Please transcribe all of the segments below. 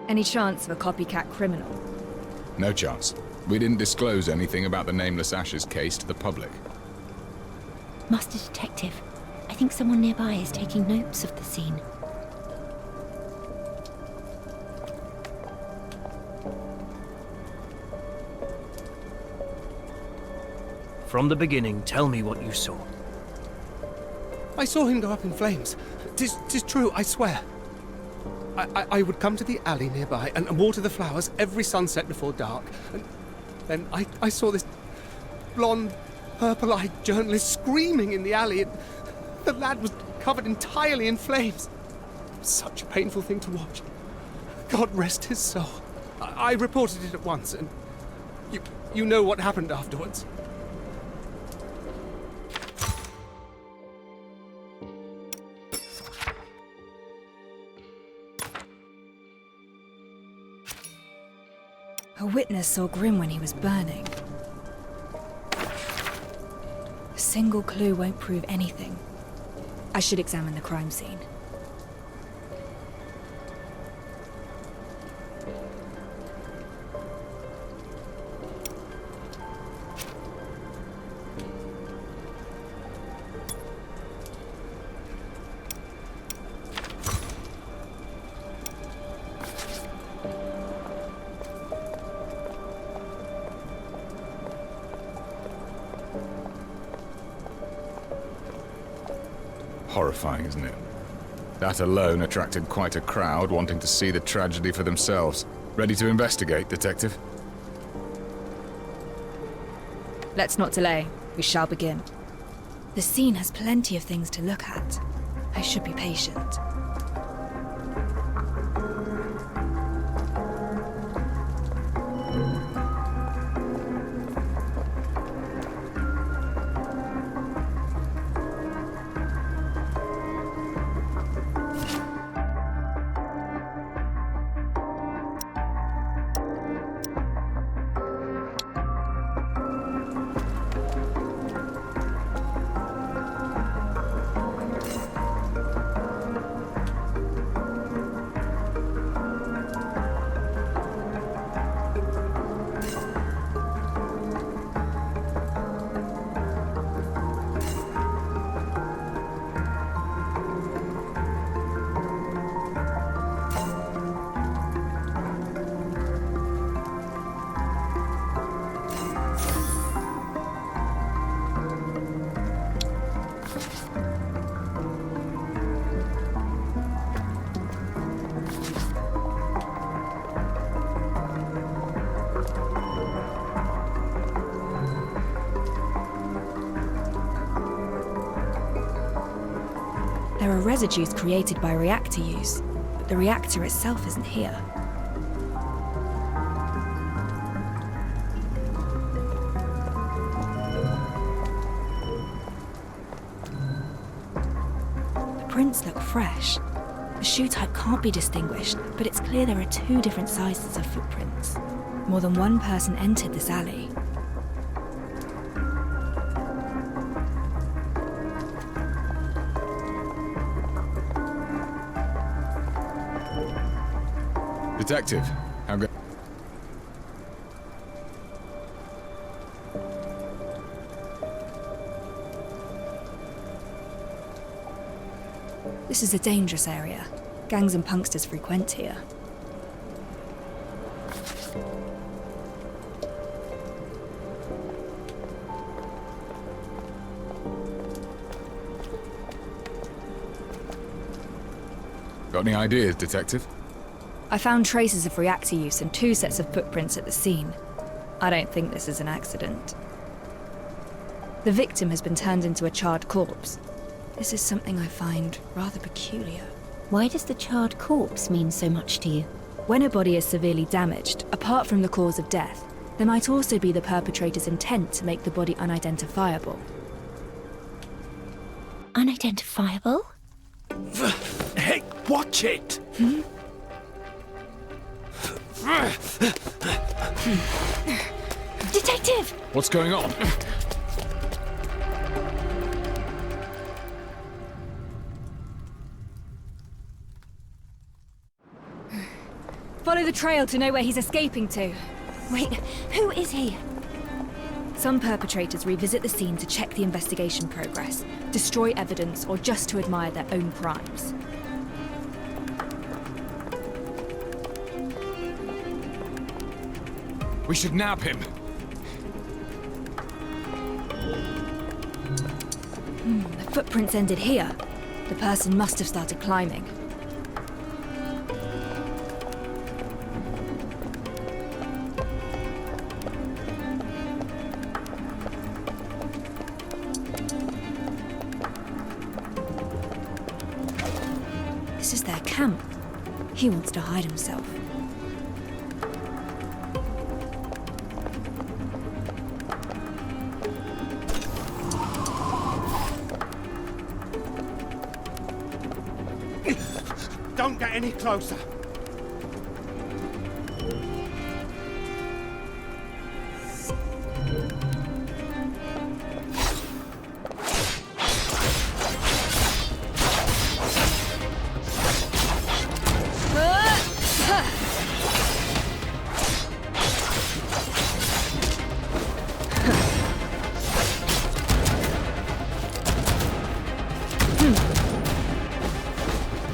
Any chance of a copycat criminal? No chance. We didn't disclose anything about the Nameless Ashes case to the public. Master Detective, I think someone nearby is taking notes of the scene. From the beginning, tell me what you saw. I saw him go up in flames. 'Tis true, I swear. I would come to the alley nearby and water the flowers every sunset before dark. And then I saw this blonde, purple-eyed journalist screaming in the alley. And the lad was covered entirely in flames. Such a painful thing to watch. God rest his soul. I reported it at once, and you know what happened afterwards. A witness saw Grimm when he was burning. A single clue won't prove anything. I should examine the crime scene. Horrifying, isn't it? That alone attracted quite a crowd wanting to see the tragedy for themselves. Ready to investigate, Detective? Let's not delay. We shall begin. The scene has plenty of things to look at. I should be patient. There are residues created by reactor use, but the reactor itself isn't here. The prints look fresh. The shoe type can't be distinguished, but it's clear there are two different sizes of footprints. More than one person entered this alley. Detective, how go- This is a dangerous area. Gangs and punksters frequent here. Got any ideas, Detective? I found traces of reactor use and 2 sets of footprints at the scene. I don't think this is an accident. The victim has been turned into a charred corpse. This is something I find rather peculiar. Why does the charred corpse mean so much to you? When a body is severely damaged, apart from the cause of death, there might also be the perpetrator's intent to make the body unidentifiable. Unidentifiable? Hey, watch it! Detective! What's going on? Follow the trail to know where he's escaping to. Wait, who is he? Some perpetrators revisit the scene to check the investigation progress, destroy evidence, or just to admire their own crimes. We should nab him. The footprints ended here. The person must have started climbing. This is their camp. He wants to hide himself. Don't get any closer.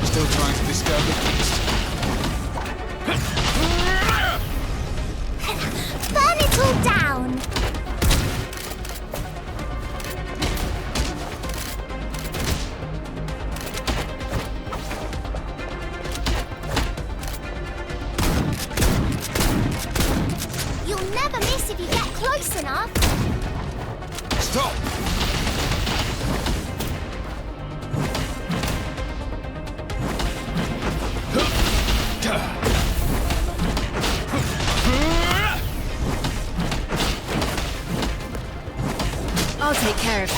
Still trying to discover the beast. Burn it all down! You'll never miss if you get close enough. Stop! I'll take care of this.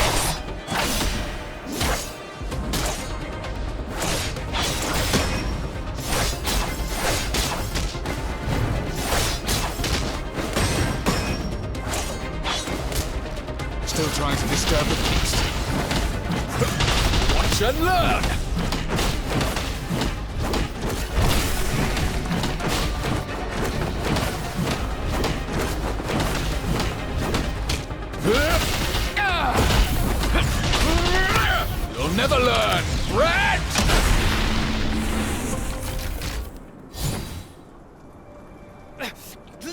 Still trying to disturb the beast. Watch and learn! You'll never learn, rat!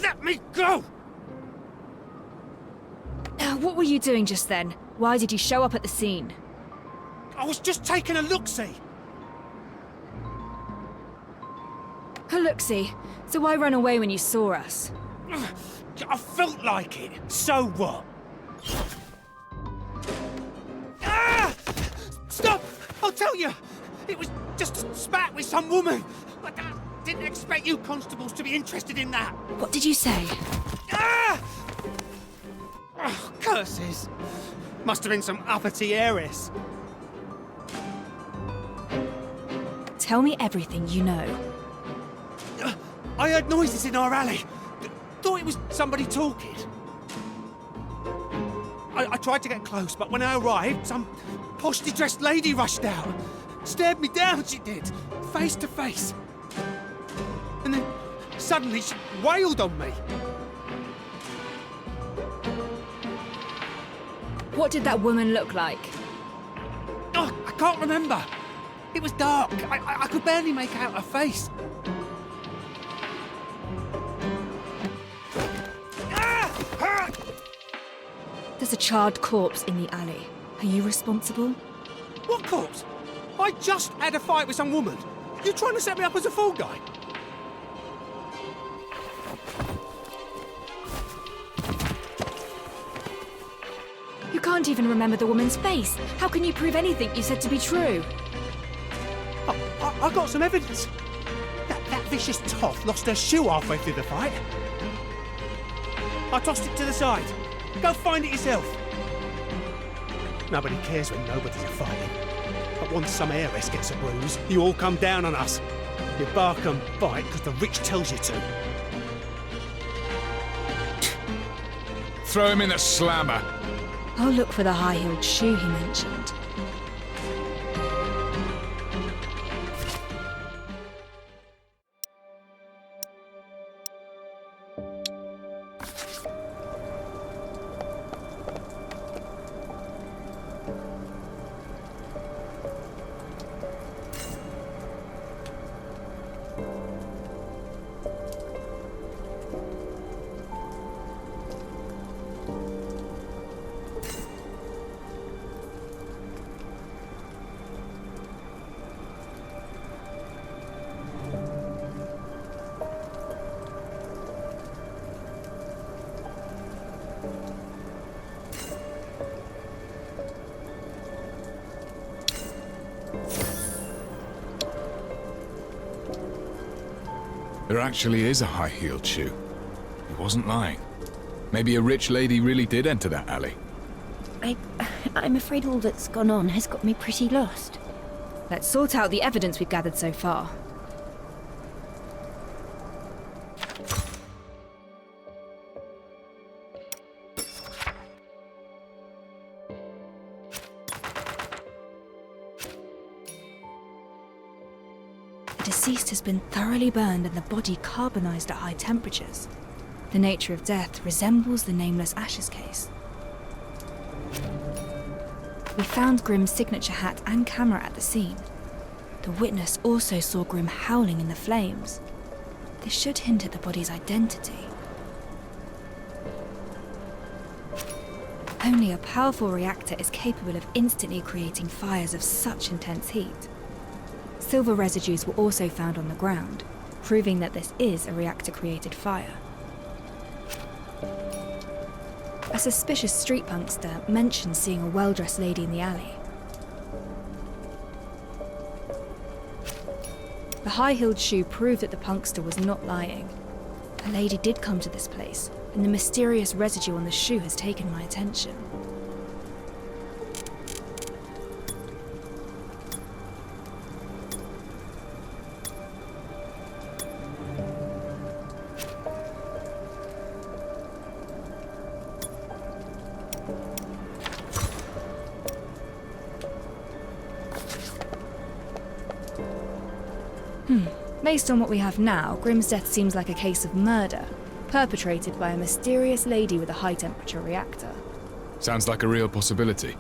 Let me go! What were you doing just then? Why did you show up at the scene? I was just taking a look-see. A look-see. So why run away when you saw us? I felt like it. So what? Ah! Stop! I'll tell you. It was just a spat with some woman. I didn't expect you constables to be interested in that. What did you say? Ah! Oh, curses. Must have been some uppity heiress. Tell me everything you know. I heard noises in our alley. Thought it was somebody talking. I tried to get close, but when I arrived, some poshly dressed lady rushed out. Stared me down, she did. Face to face. And then, suddenly, she wailed on me. What did that woman look like? Oh, I can't remember. It was dark. I could barely make out her face. There's a charred corpse in the alley. Are you responsible? What corpse? I just had a fight with some woman. You trying to set me up as a fall guy? You can't even remember the woman's face. How can you prove anything you said to be true? I got some evidence. That vicious toff lost her shoe halfway through the fight. I tossed it to the side. Go find it yourself. Nobody cares when nobody's fighting. But once some heiress gets a bruise, you all come down on us. You bark and bite because the rich tells you to. Throw him in the slammer. I'll look for the high-heeled shoe he mentioned. There actually is a high-heeled shoe. He wasn't lying. Maybe a rich lady really did enter that alley. I'm afraid all that's gone on has got me pretty lost. Let's sort out the evidence we've gathered so far. The deceased has been thoroughly burned and the body carbonized at high temperatures. The nature of death resembles the nameless ashes case. We found Grimm's signature hat and camera at the scene. The witness also saw Grimm howling in the flames. This should hint at the body's identity. Only a powerful reactor is capable of instantly creating fires of such intense heat. Silver residues were also found on the ground, proving that this is a reactor-created fire. A suspicious street punkster mentioned seeing a well-dressed lady in the alley. The high-heeled shoe proved that the punkster was not lying. A lady did come to this place, and the mysterious residue on the shoe has taken my attention. Based on what we have now, Grimm's death seems like a case of murder, perpetrated by a mysterious lady with a high-temperature reactor. Sounds like a real possibility.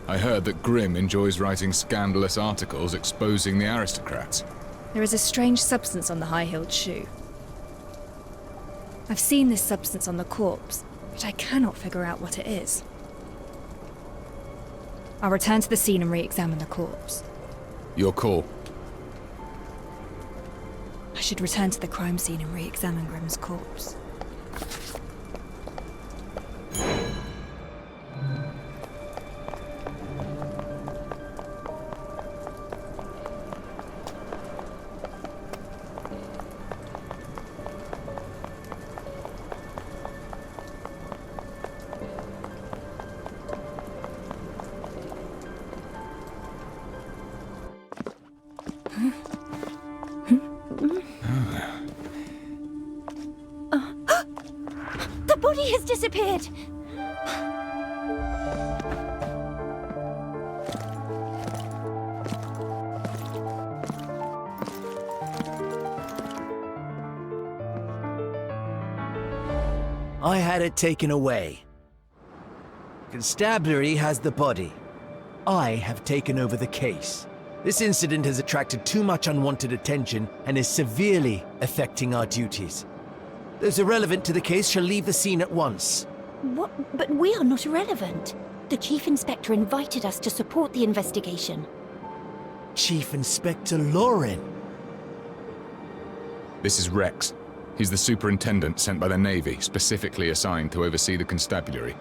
I heard that Grimm enjoys writing scandalous articles exposing the aristocrats. There is a strange substance on the high-heeled shoe. I've seen this substance on the corpse, but I cannot figure out what it is. I'll return to the scene and re-examine the corpse. Your call. I should return to the crime scene and re-examine Grimm's corpse. The body has disappeared! I had it taken away. Constabulary has the body. I have taken over the case. This incident has attracted too much unwanted attention and is severely affecting our duties. Those irrelevant to the case shall leave the scene at once. What? But we are not irrelevant. The Chief Inspector invited us to support the investigation. Chief Inspector Lauren. This is Rex. He's the superintendent sent by the Navy, specifically assigned to oversee the constabulary.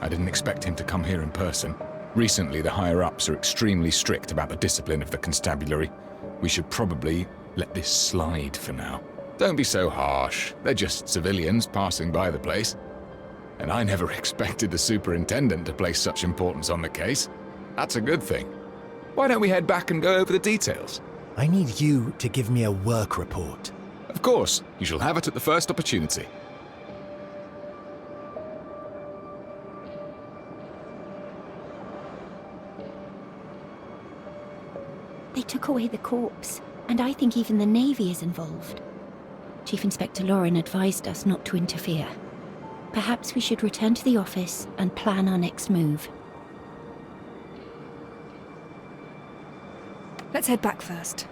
I didn't expect him to come here in person. Recently, the higher-ups are extremely strict about the discipline of the constabulary. We should probably let this slide for now. Don't be so harsh. They're just civilians passing by the place. And I never expected the superintendent to place such importance on the case. That's a good thing. Why don't we head back and go over the details? I need you to give me a work report. Of course. You shall have it at the first opportunity. They took away the corpse, and I think even the Navy is involved. Chief Inspector Lauren advised us not to interfere. Perhaps we should return to the office and plan our next move. Let's head back first.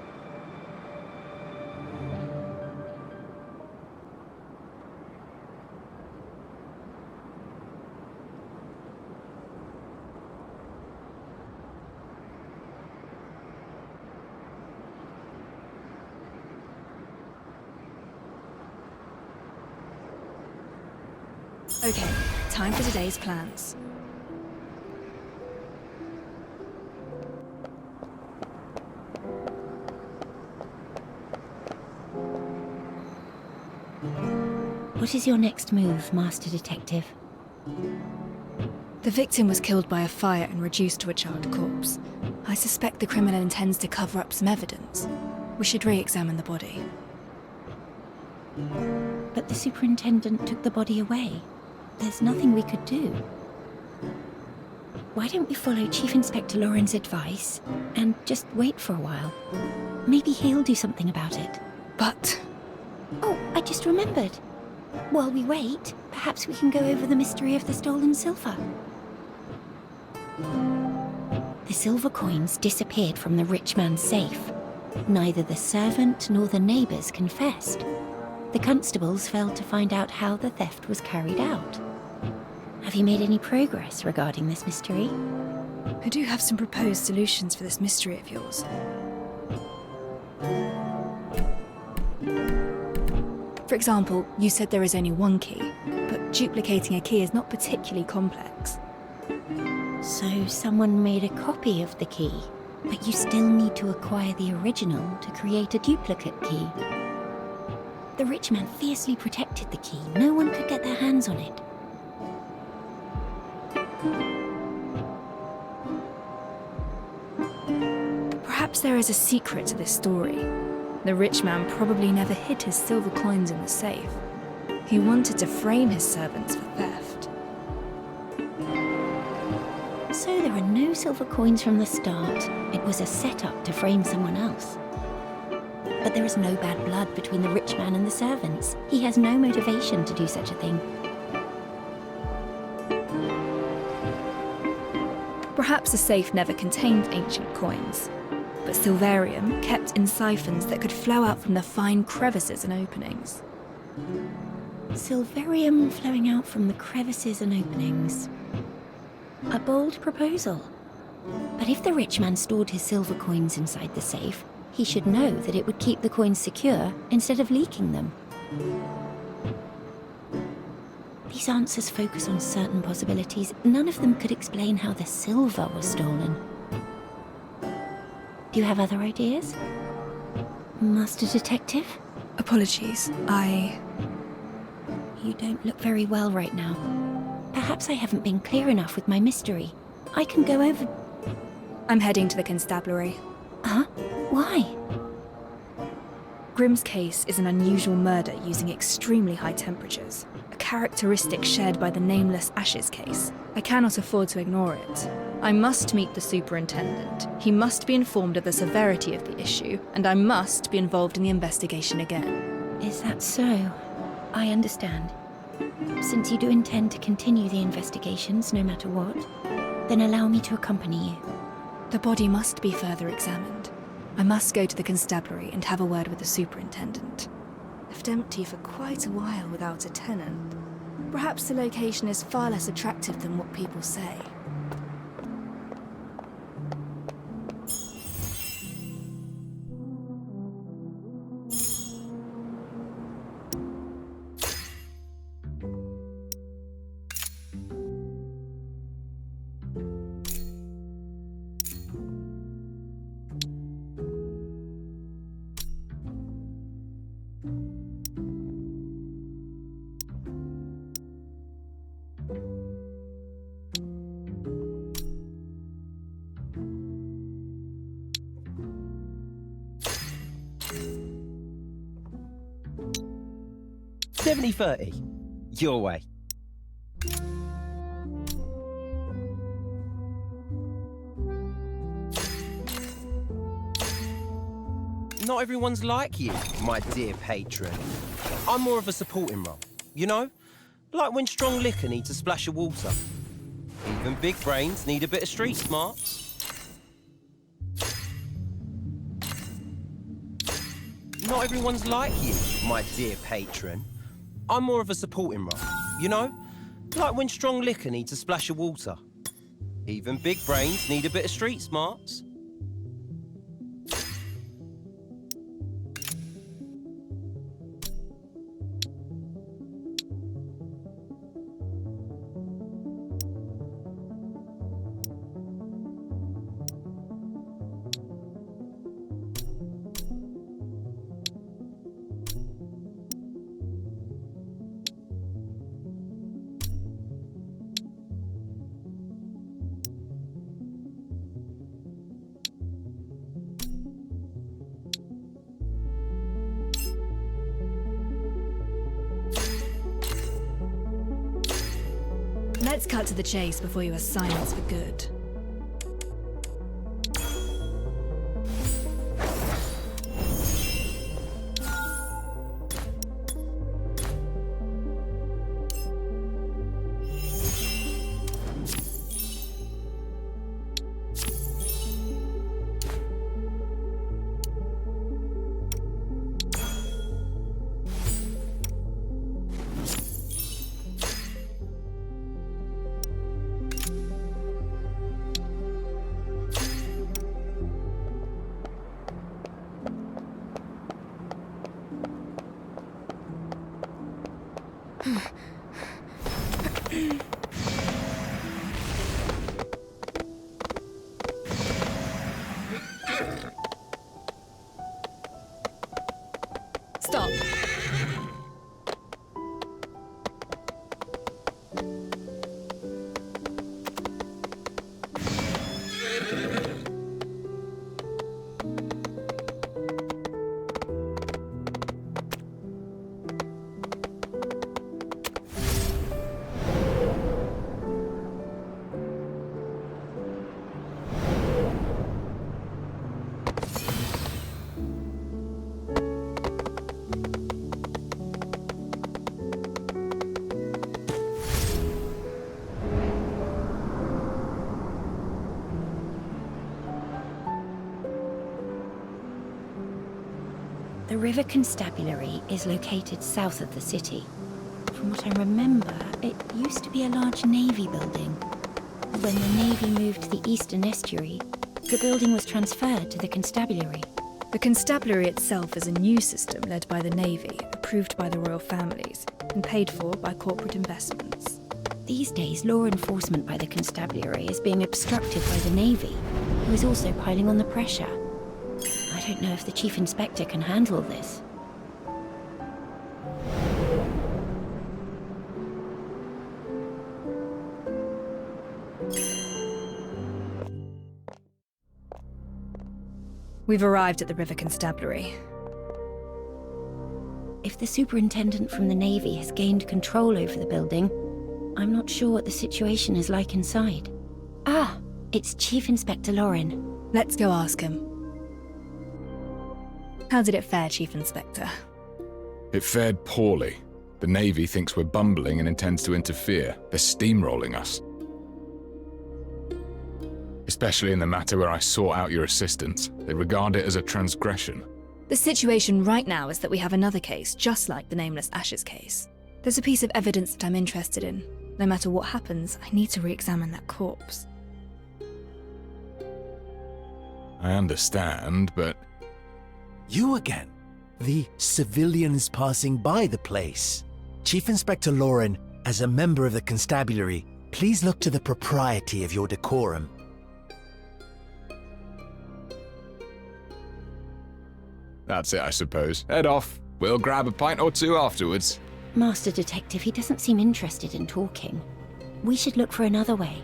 Okay, time for today's plans. What is your next move, Master Detective? The victim was killed by a fire and reduced to a charred corpse. I suspect the criminal intends to cover up some evidence. We should re-examine the body. But the superintendent took the body away. There's nothing we could do. Why don't we follow Chief Inspector Lauren's advice and just wait for a while? Maybe he'll do something about it. But... Oh, I just remembered. While we wait, perhaps we can go over the mystery of the stolen silver. The silver coins disappeared from the rich man's safe. Neither the servant nor the neighbours confessed. The constables failed to find out how the theft was carried out. Have you made any progress regarding this mystery? I do have some proposed solutions for this mystery of yours. For example, you said there is only one key, but duplicating a key is not particularly complex. So someone made a copy of the key, but you still need to acquire the original to create a duplicate key. The rich man fiercely protected the key. No one could get their hands on it. Perhaps there is a secret to this story. The rich man probably never hid his silver coins in the safe. He wanted to frame his servants for theft. So there are no silver coins from the start. It was a setup to frame someone else. But there is no bad blood between the rich man and the servants. He has no motivation to do such a thing. Perhaps the safe never contained ancient coins, but silverium kept in siphons that could flow out from the fine crevices and openings. Silverium flowing out from the crevices and openings. A bold proposal. But if the rich man stored his silver coins inside the safe, he should know that it would keep the coins secure instead of leaking them. These answers focus on certain possibilities. None of them could explain how the silver was stolen. Do you have other ideas? Master Detective? Apologies, You don't look very well right now. Perhaps I haven't been clear enough with my mystery. I can go over... I'm heading to the constabulary. Huh? Why? Grimm's case is an unusual murder using extremely high temperatures, a characteristic shared by the nameless Ashes case. I cannot afford to ignore it. I must meet the superintendent. He must be informed of the severity of the issue, and I must be involved in the investigation again. Is that so? I understand. Since you do intend to continue the investigations no matter what, then allow me to accompany you. The body must be further examined. I must go to the constabulary and have a word with the superintendent. Left empty for quite a while without a tenant. Perhaps the location is far less attractive than what people say. $70-30. Your way. Not everyone's like you, my dear patron. I'm more of a supporting role, you know? Like when strong liquor needs a splash of water. Even big brains need a bit of street smarts. Not everyone's like you, my dear patron. I'm more of a supporting role, you know? Like when strong liquor needs a splash of water. Even big brains need a bit of street smarts. Let's cut to the chase before you are silenced for good. Stop. The River Constabulary is located south of the city. From what I remember, it used to be a large navy building. When the navy moved to the eastern estuary, the building was transferred to the constabulary. The constabulary itself is a new system led by the Navy, approved by the royal families, and paid for by corporate investments. These days, law enforcement by the constabulary is being obstructed by the Navy, who is also piling on the pressure. I don't know if the Chief Inspector can handle this. We've arrived at the River Constabulary. If the superintendent from the Navy has gained control over the building, I'm not sure what the situation is like inside. Ah, it's Chief Inspector Lauren. Let's go ask him. How did it fare, Chief Inspector? It fared poorly. The Navy thinks we're bumbling and intends to interfere. They're steamrolling us. Especially in the matter where I sought out your assistance. They regard it as a transgression. The situation right now is that we have another case, just like the Nameless Ashes case. There's a piece of evidence that I'm interested in. No matter what happens, I need to re-examine that corpse. I understand, but... You again? The civilians passing by the place. Chief Inspector Lauren, as a member of the constabulary, please look to the propriety of your decorum. That's it, I suppose. Head off. We'll grab a pint or two afterwards. Master Detective, he doesn't seem interested in talking. We should look for another way.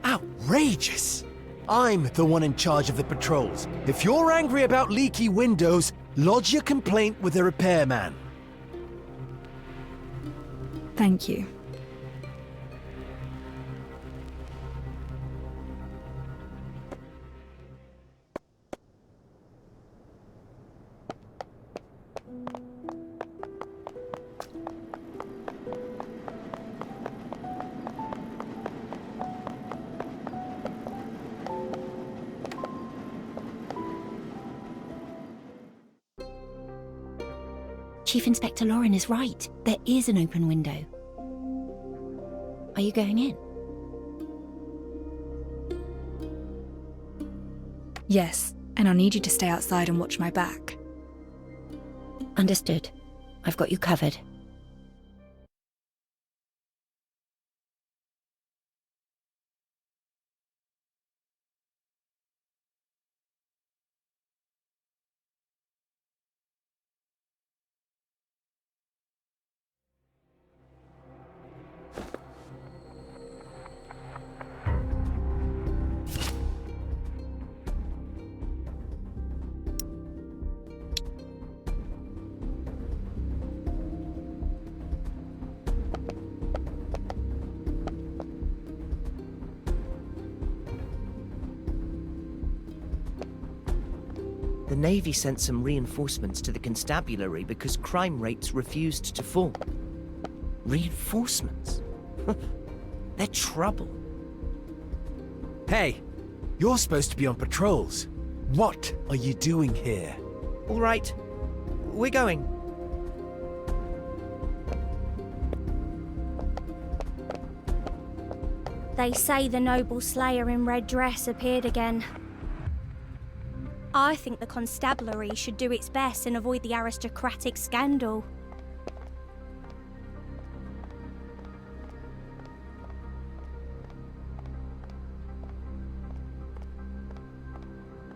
Outrageous! I'm the one in charge of the patrols. If you're angry about leaky windows, lodge your complaint with the repairman. Thank you. Chief Inspector Lauren is right. There is an open window. Are you going in? Yes, and I'll need you to stay outside and watch my back. Understood. I've got you covered. The Navy sent some reinforcements to the constabulary because crime rates refused to fall. Reinforcements? They're trouble. Hey, you're supposed to be on patrols. What are you doing here? All right, we're going. They say the noble slayer in red dress appeared again. I think the constabulary should do its best and avoid the aristocratic scandal.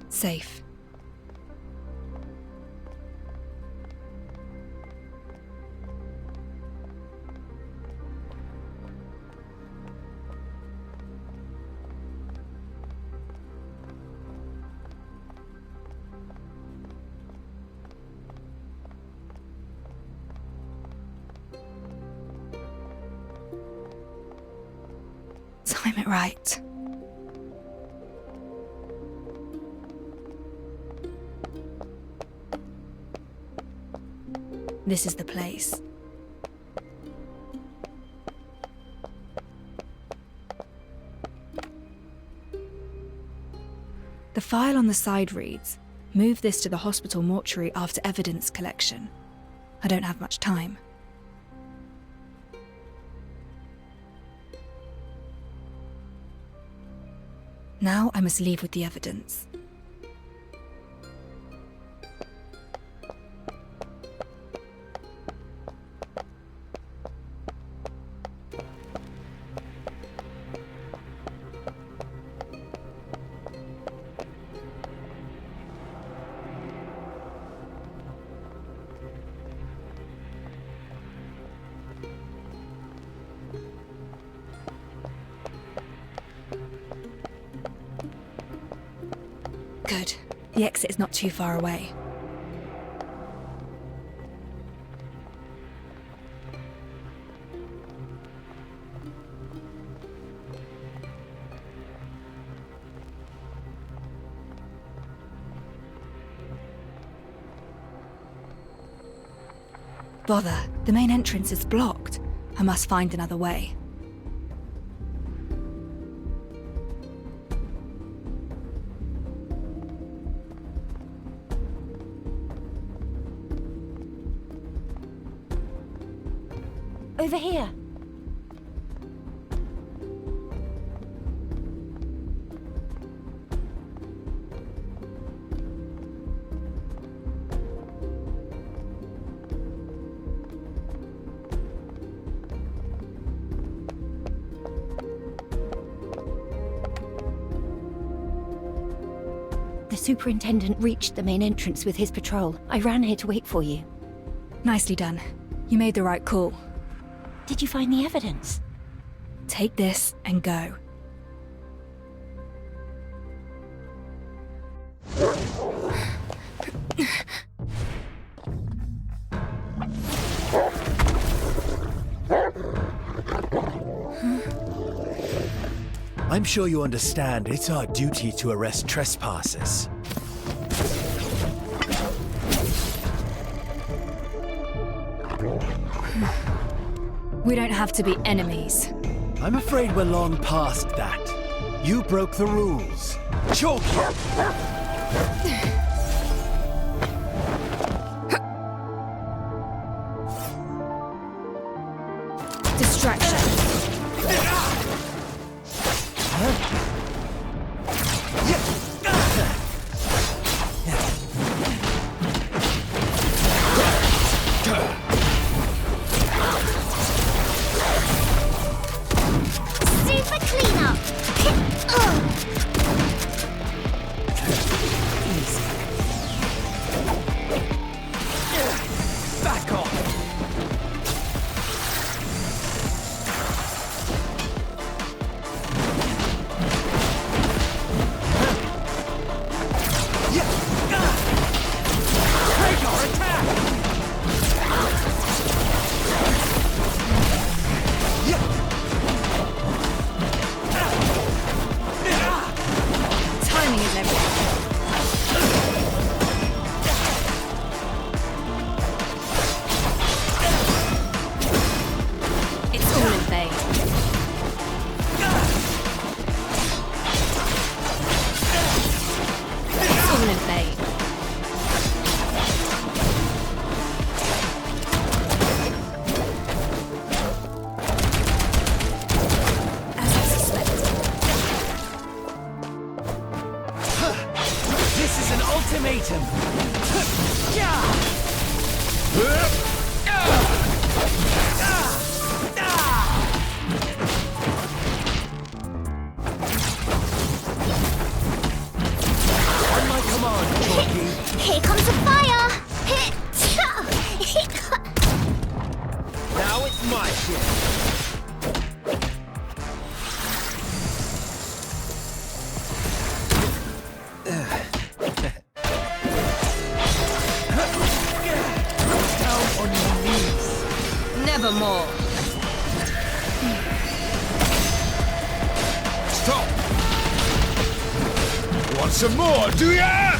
Safe. Time it right. This is the place. The file on the side reads, "Move this to the hospital mortuary after evidence collection." I don't have much time. Now I must leave with the evidence. Good. The exit is not too far away. Bother, the main entrance is blocked. I must find another way. Over here. The superintendent reached the main entrance with his patrol. I ran here to wait for you. Nicely done. You made the right call. Did you find the evidence? Take this and go. I'm sure you understand it's our duty to arrest trespassers. We don't have to be enemies. I'm afraid we're long past that. You broke the rules. Choke you! Distraction. Super cleanup! Back off! On my command, Chalky. Here comes the fire! Now it's my turn. Nevermore. Stop! Want some more, do ya?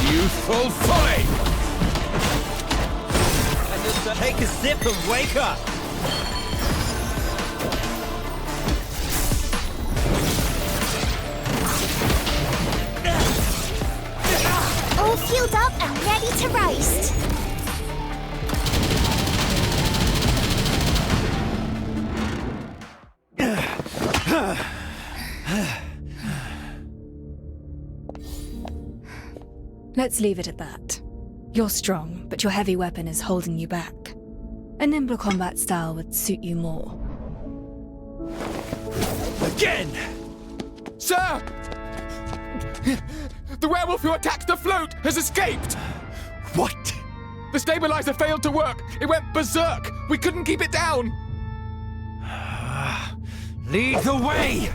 Youthful folly! And just take a sip and wake up. All fueled up and ready to roast. Let's leave it at that. You're strong, but your heavy weapon is holding you back. A nimble combat style would suit you more. Again! Sir! The werewolf who attacked the float has escaped! What? The stabilizer failed to work! It went berserk! We couldn't keep it down! Lead the way!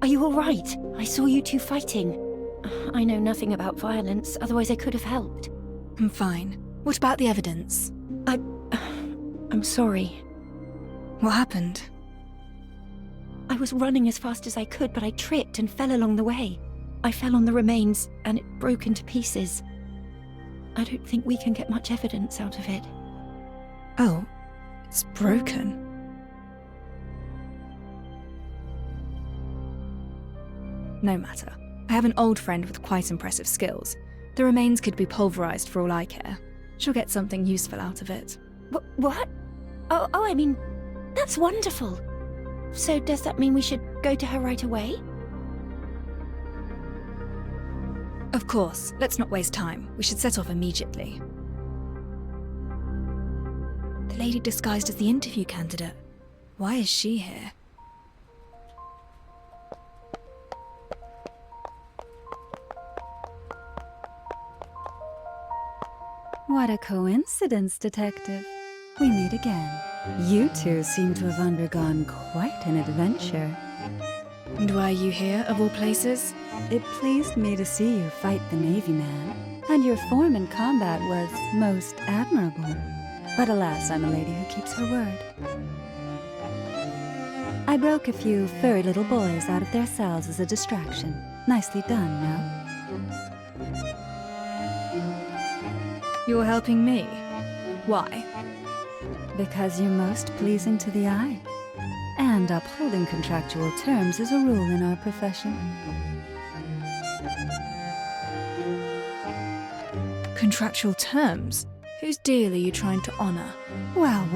Are you all right? I saw you two fighting. I know nothing about violence, otherwise I could have helped. I'm fine. What about the evidence? I'm sorry. What happened? I was running as fast as I could, but I tripped and fell along the way. I fell on the remains, and it broke into pieces. I don't think we can get much evidence out of it. Oh, it's broken. No matter. I have an old friend with quite impressive skills. The remains could be pulverized for all I care. She'll get something useful out of it. What? Oh, I mean, that's wonderful. So does that mean we should go to her right away? Of course, let's not waste time. We should set off immediately. The lady disguised as the interview candidate. Why is she here? What a coincidence, Detective. We meet again. You two seem to have undergone quite an adventure. And why are you here, of all places? It pleased me to see you fight the Navy man, and your form in combat was most admirable. But alas, I'm a lady who keeps her word. I broke a few furry little boys out of their cells as a distraction. Nicely done, no? You're helping me? Why? Because you're most pleasing to the eye. And upholding contractual terms is a rule in our profession. Contractual terms? Whose deal are you trying to honor? Well,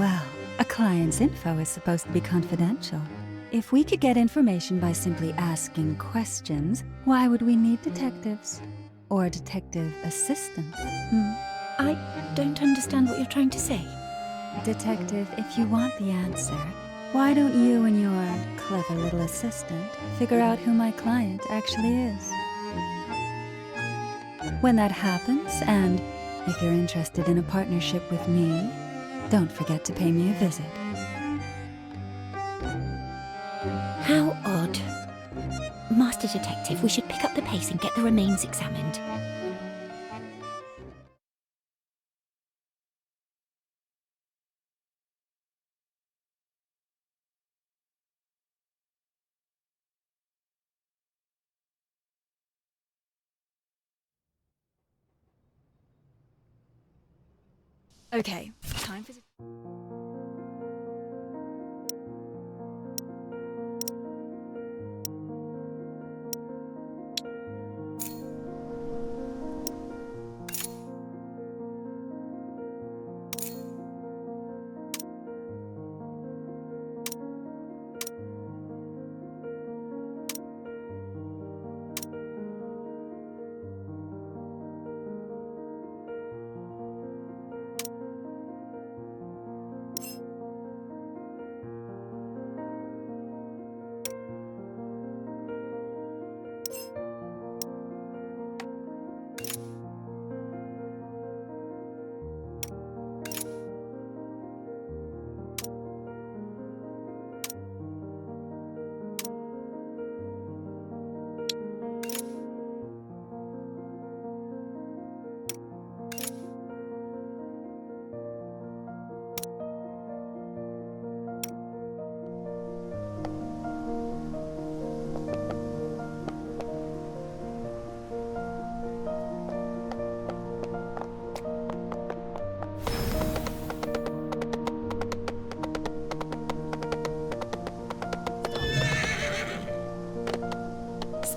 a client's info is supposed to be confidential. If we could get information by simply asking questions, why would we need detectives? Or detective assistants? I don't understand what you're trying to say. Detective, if you want the answer, why don't you and your clever little assistant figure out who my client actually is? When that happens, and if you're interested in a partnership with me, don't forget to pay me a visit. How odd. Master Detective, we should pick up the pace and get the remains examined. Okay, time for...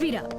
Speed up.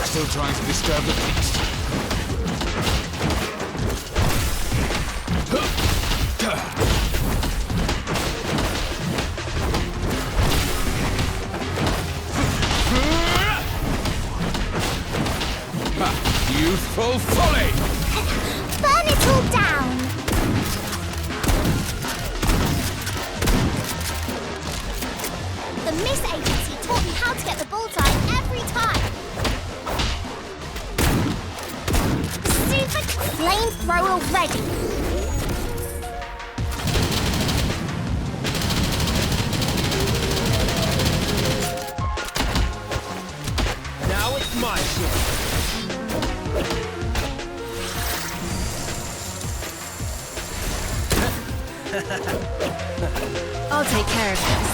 Still trying to disturb the peace. Youthful folly! Burn it all down! The Miss Agency taught me how to get the bullseye every time. Super flamethrower ready! Now it's my turn. I'll take care of this.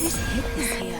Whose hip is here?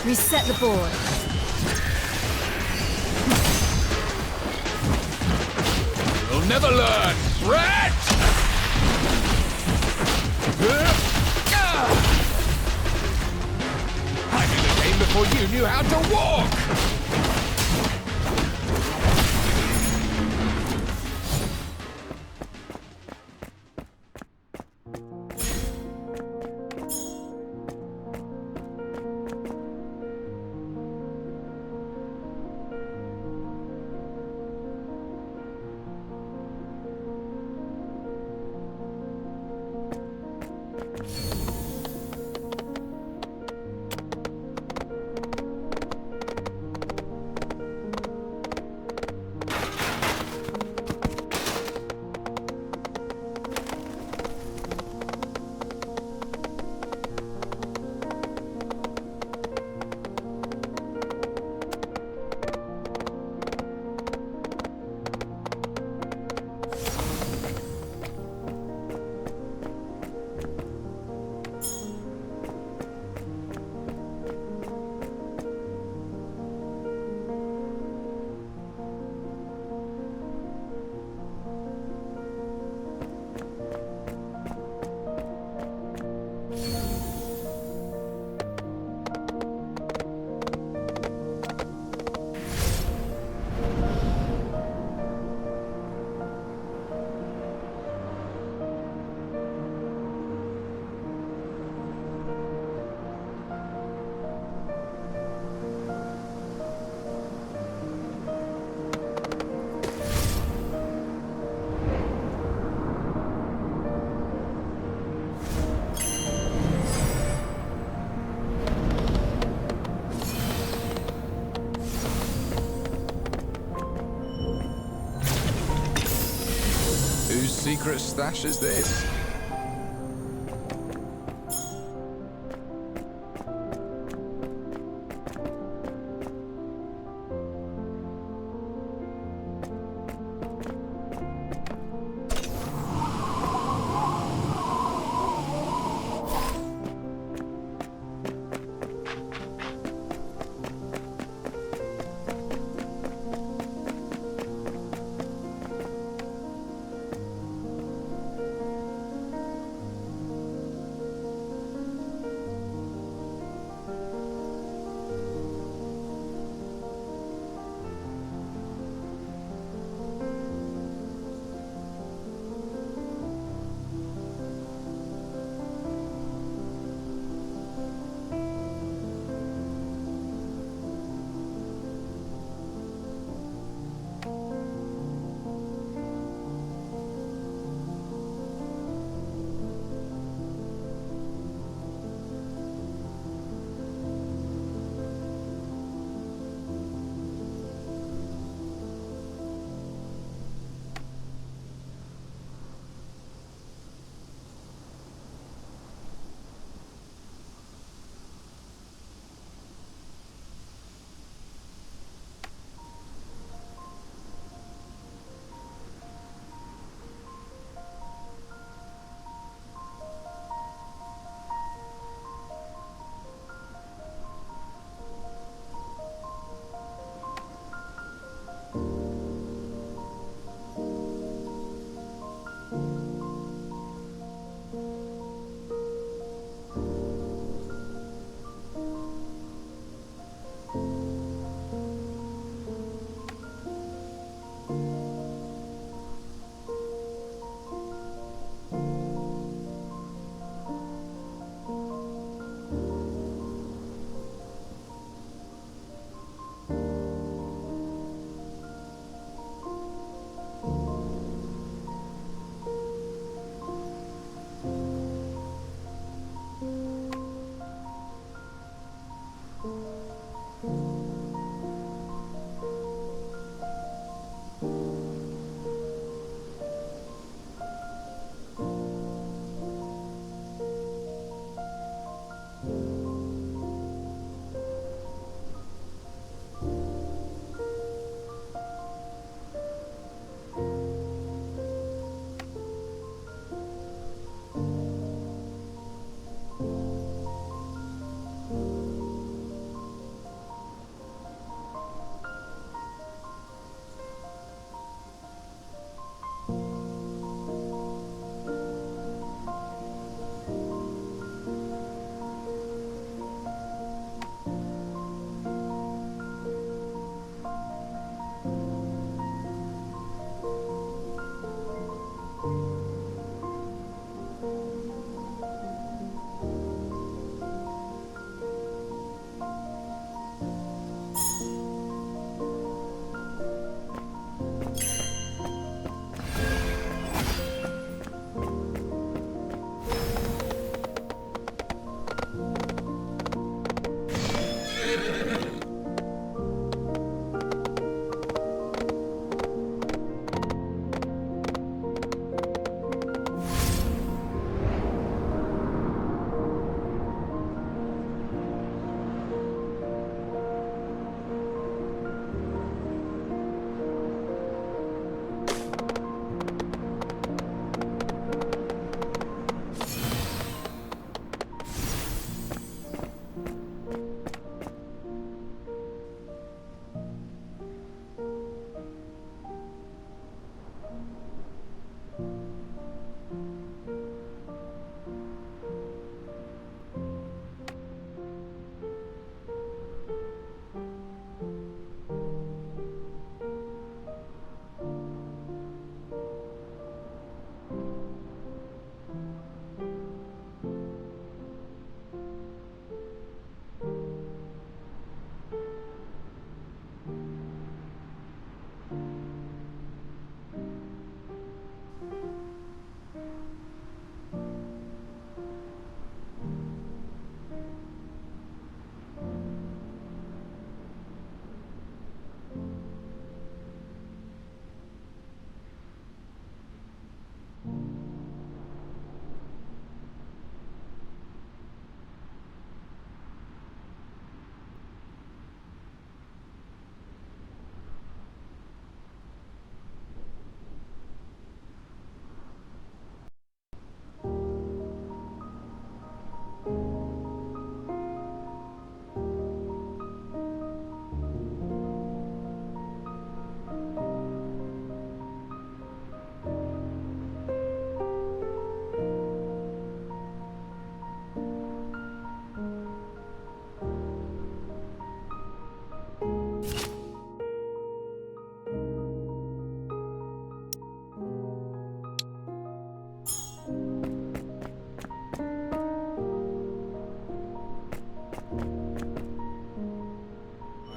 Reset the board. You'll never learn! Red! I'm in the game before you knew how to walk! Whose secret stash is this?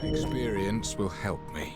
My experience will help me.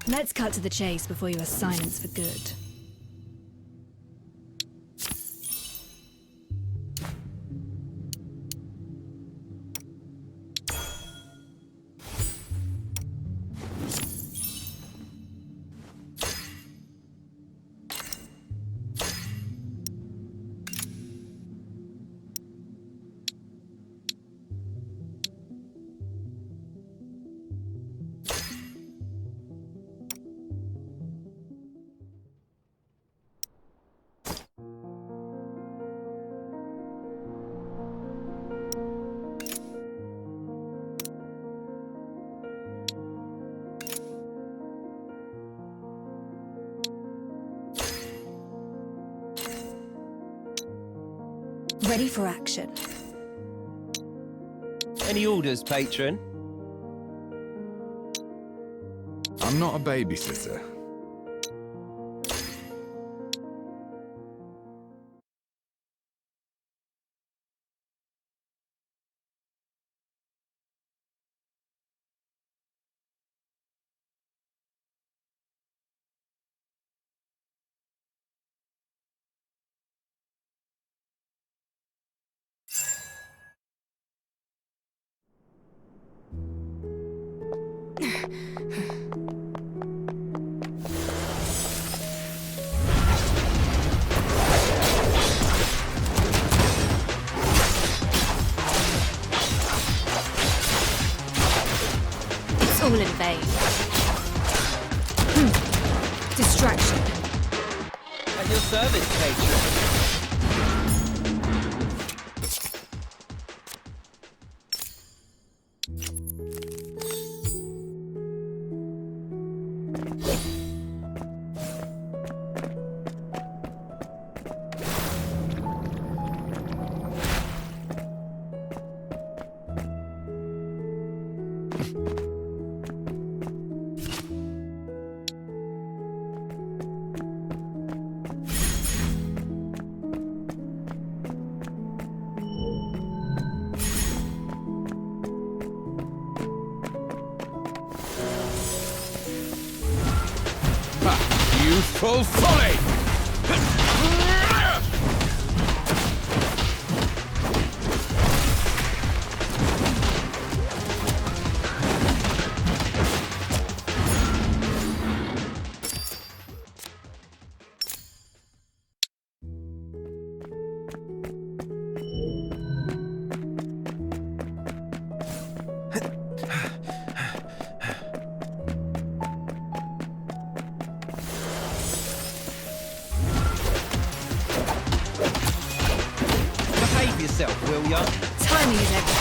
Let's cut to the chase before you are silenced for good. Ready for action. Any orders, patron? I'm not a babysitter. distraction. At your service, patron. Youthful folly! Behave yourself, will ya? Timing is everything.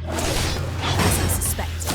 As I suspected.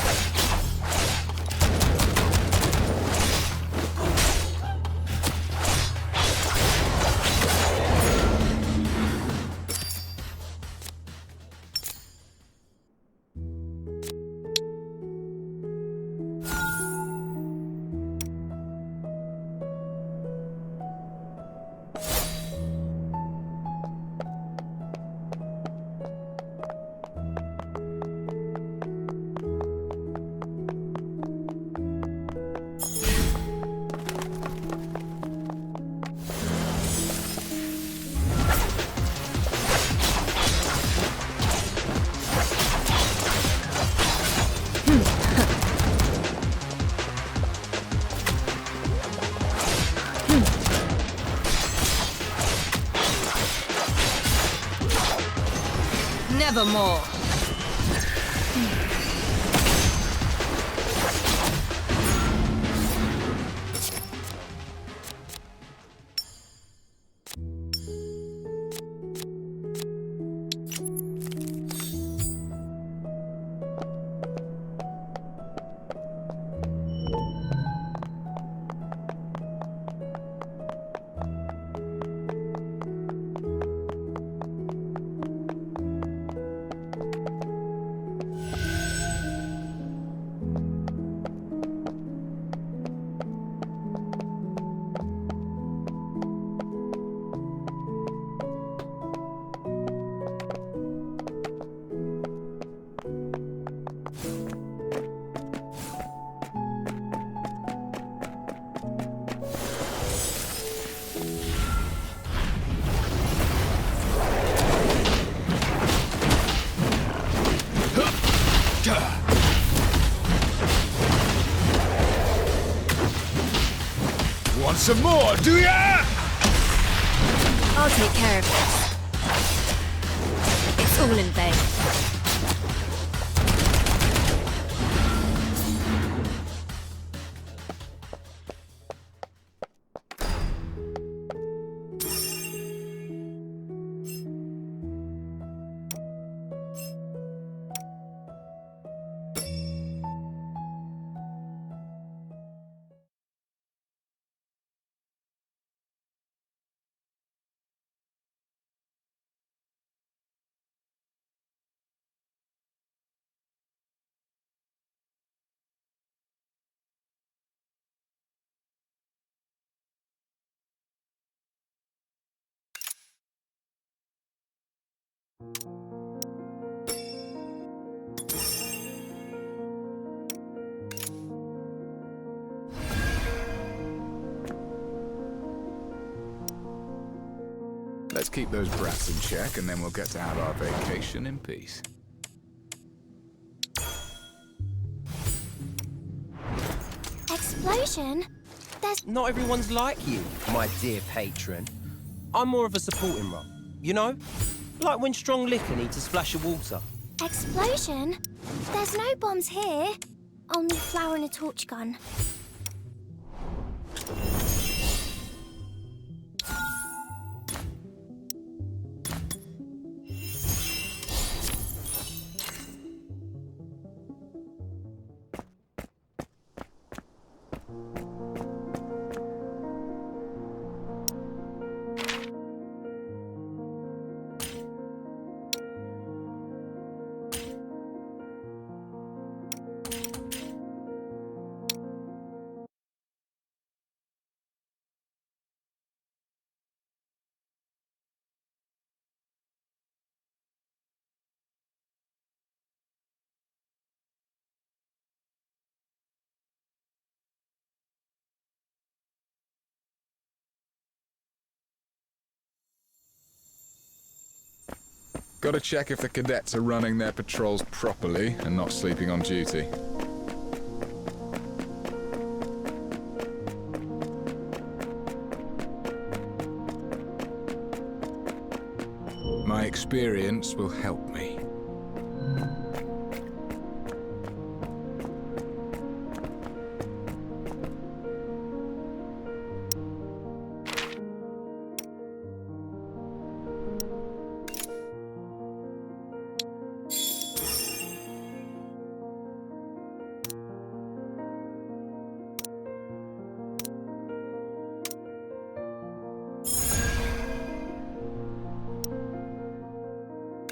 Nevermore. Want some more, do ya? I'll take care of this. It's all in vain. Let's keep those brats in check, and then we'll get to have our vacation in peace. Explosion? There's... Not everyone's like you, my dear patron. I'm more of a supporting role, you know? Like when strong liquor needs a splash of water. Explosion? There's no bombs here. Only flour and a torch gun. Gotta check if the cadets are running their patrols properly and not sleeping on duty. My experience will help me.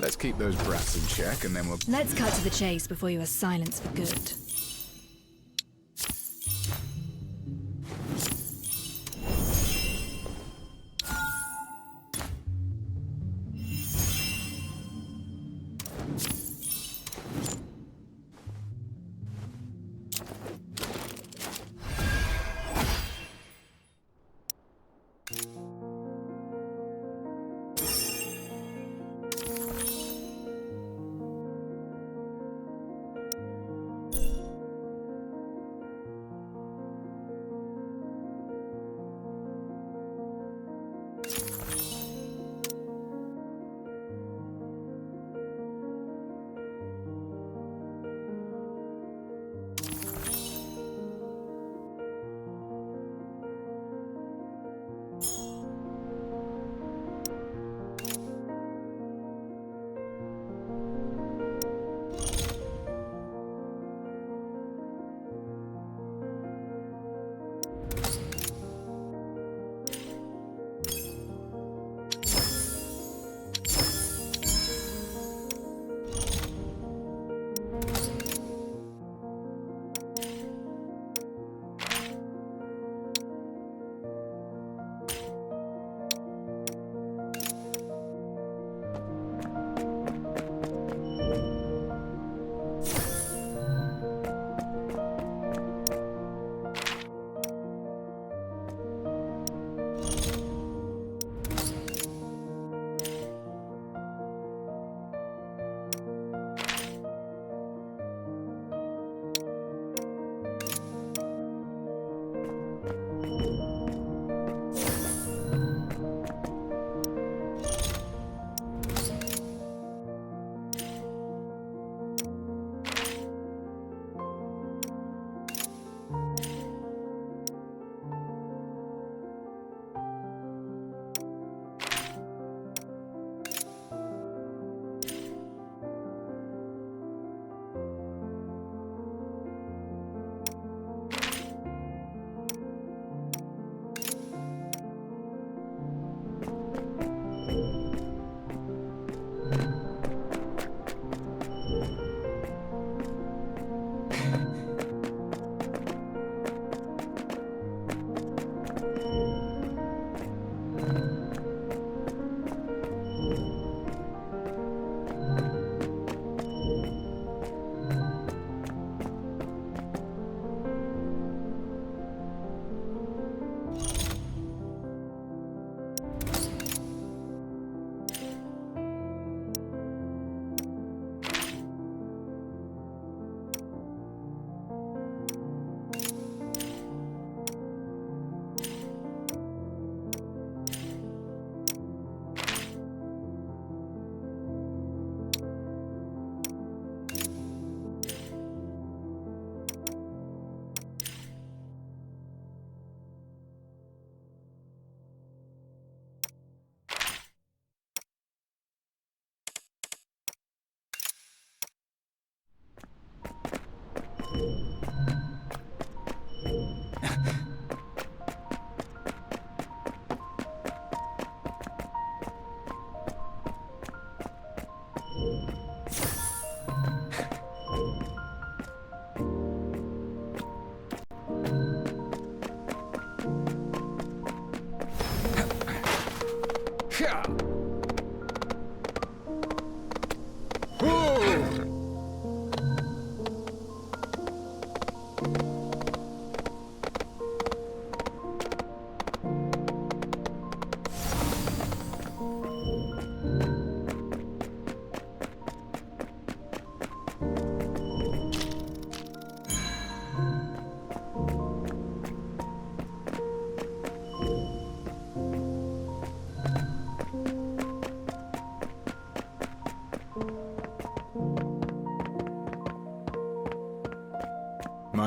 Let's keep those brats in check, and then we'll... Let's cut to the chase before you are silenced for good.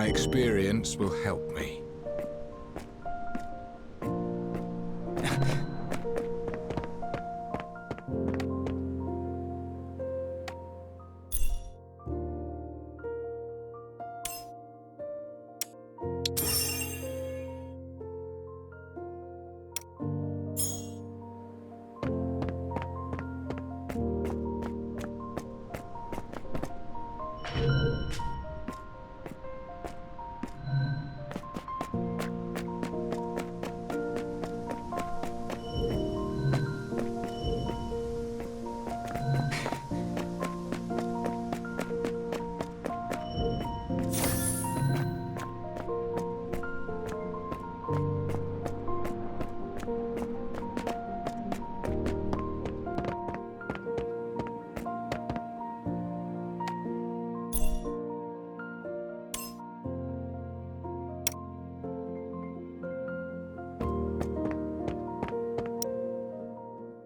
my experience will help me.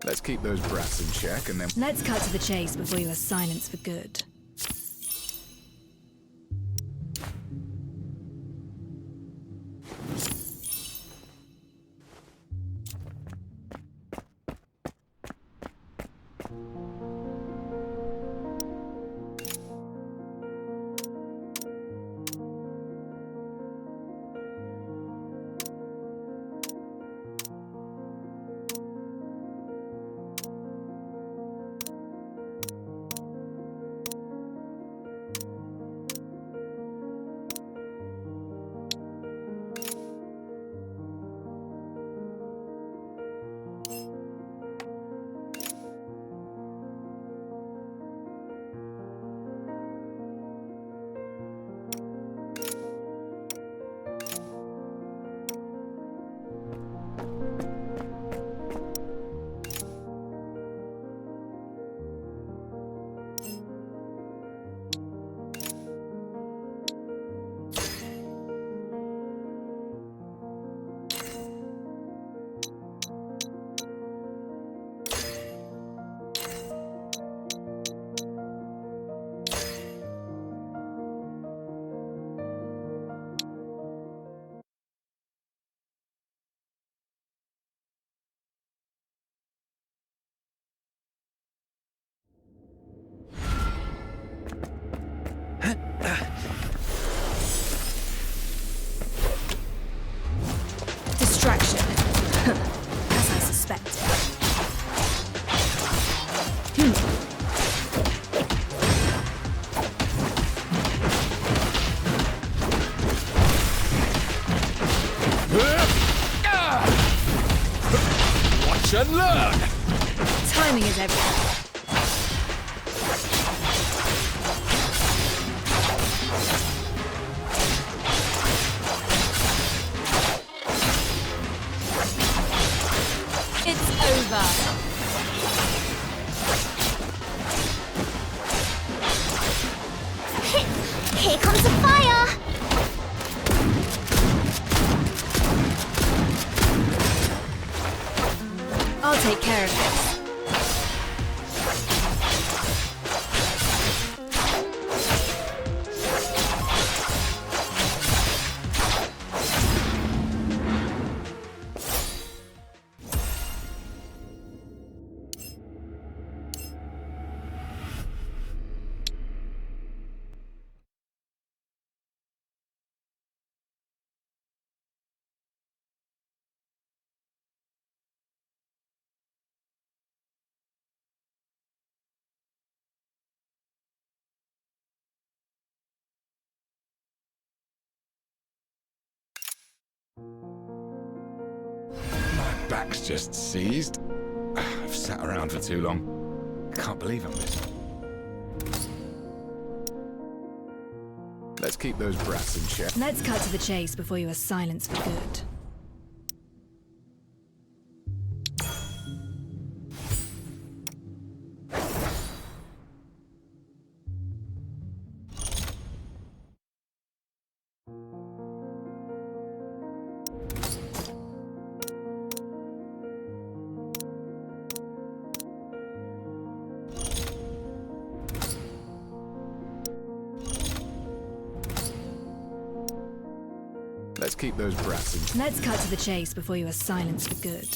Let's keep those brats in check and then... Let's cut to the chase before you are silenced for good. Distraction. As I suspected. Watch and learn! Timing is everything. It's over. Here comes the fire! I'll take care of this. My back's just seized. I've sat around for too long. Can't believe I'm this. Let's keep those brats in check. Let's cut to the chase before you are silenced for good. Let's keep those brats in. Let's cut to the chase before you are silenced for good.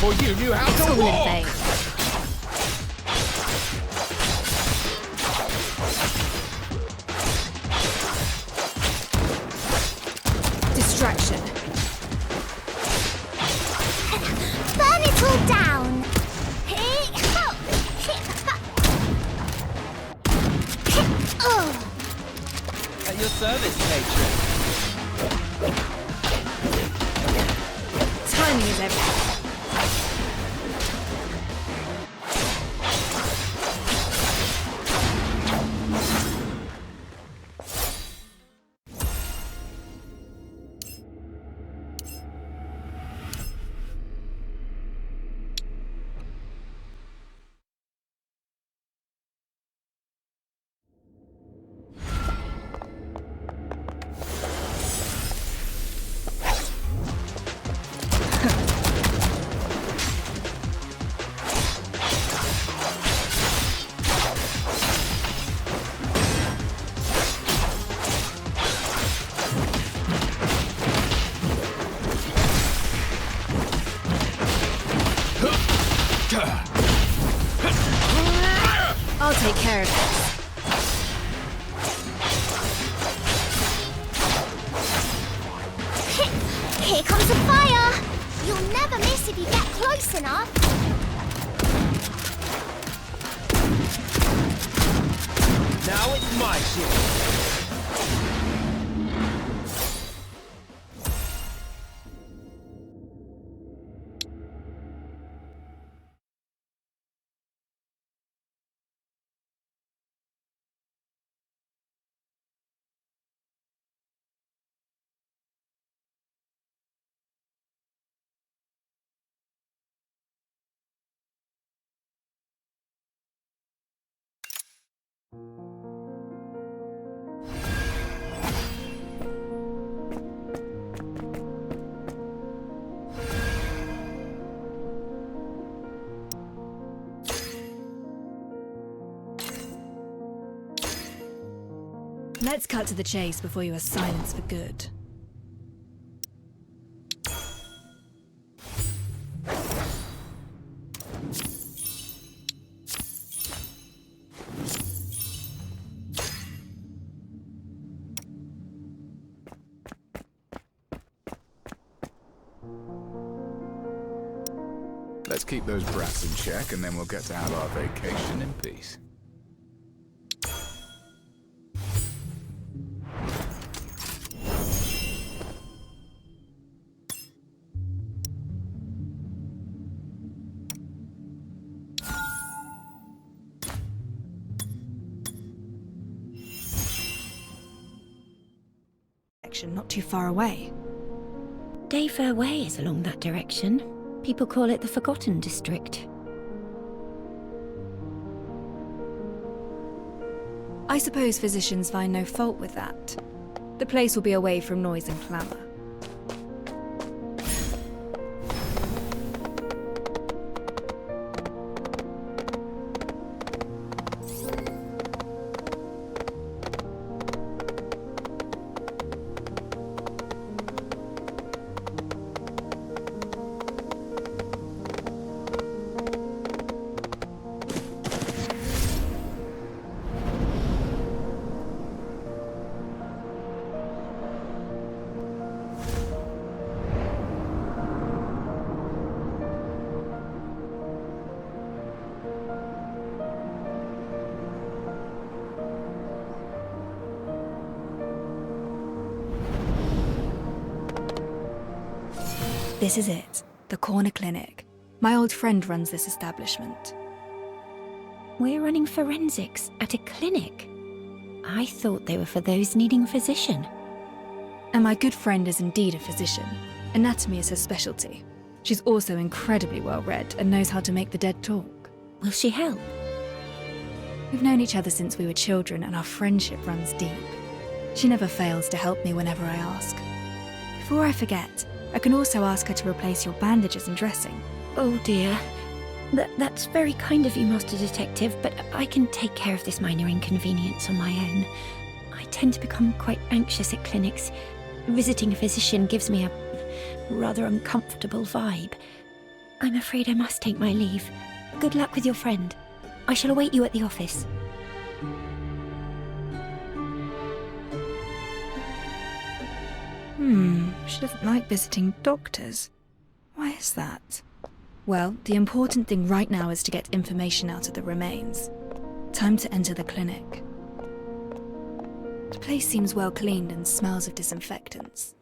Before you knew how to walk! Distraction. Burn it all down! At your service, patron. Timing is everything. I'll take care of this. Here comes a fire! You'll never miss if you get close enough. Now it's my shift. Let's cut to the chase before you are silenced for good. Let's keep those brats in check, and then we'll get to have our vacation in peace. direction, not too far away. Dayfair Way is along that direction. People call it the Forgotten District. I suppose physicians find no fault with that. The place will be away from noise and clamour. This is it, the corner clinic. My old friend runs this establishment. We're running forensics at a clinic. I thought they were for those needing a physician. And my good friend is indeed a physician. Anatomy is her specialty. She's also incredibly well read and knows how to make the dead talk. Will she help? We've known each other since we were children and our friendship runs deep. She never fails to help me whenever I ask. Before I forget, I can also ask her to replace your bandages and dressing. Oh dear. That's very kind of you, Master Detective, but I can take care of this minor inconvenience on my own. I tend to become quite anxious at clinics. Visiting a physician gives me a rather uncomfortable vibe. I'm afraid I must take my leave. Good luck with your friend. I shall await you at the office. She doesn't like visiting doctors. Why is that? Well, the important thing right now is to get information out of the remains. Time to enter the clinic. The place seems well cleaned and smells of disinfectants.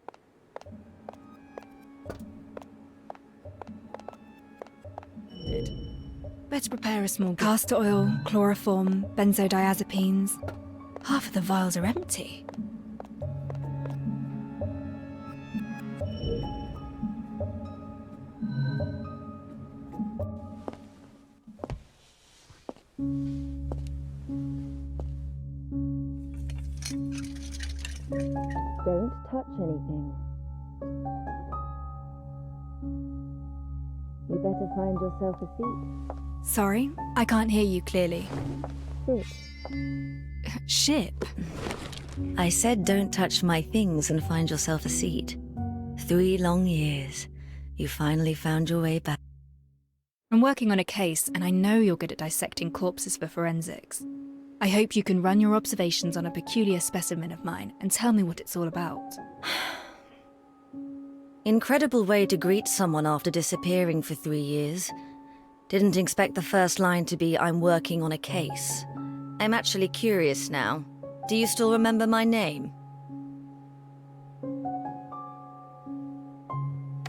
Better prepare a small castor oil, chloroform, benzodiazepines. Half of the vials are empty. Don't touch anything. You better find yourself a seat. Sorry, I can't hear you clearly. Sit. Ship? I said don't touch my things and find yourself a seat. 3 long years. You finally found your way back. I'm working on a case, and I know you're good at dissecting corpses for forensics. I hope you can run your observations on a peculiar specimen of mine and tell me what it's all about. Incredible way to greet someone after disappearing for 3 years. Didn't expect the first line to be, I'm working on a case. I'm actually curious now. Do you still remember my name?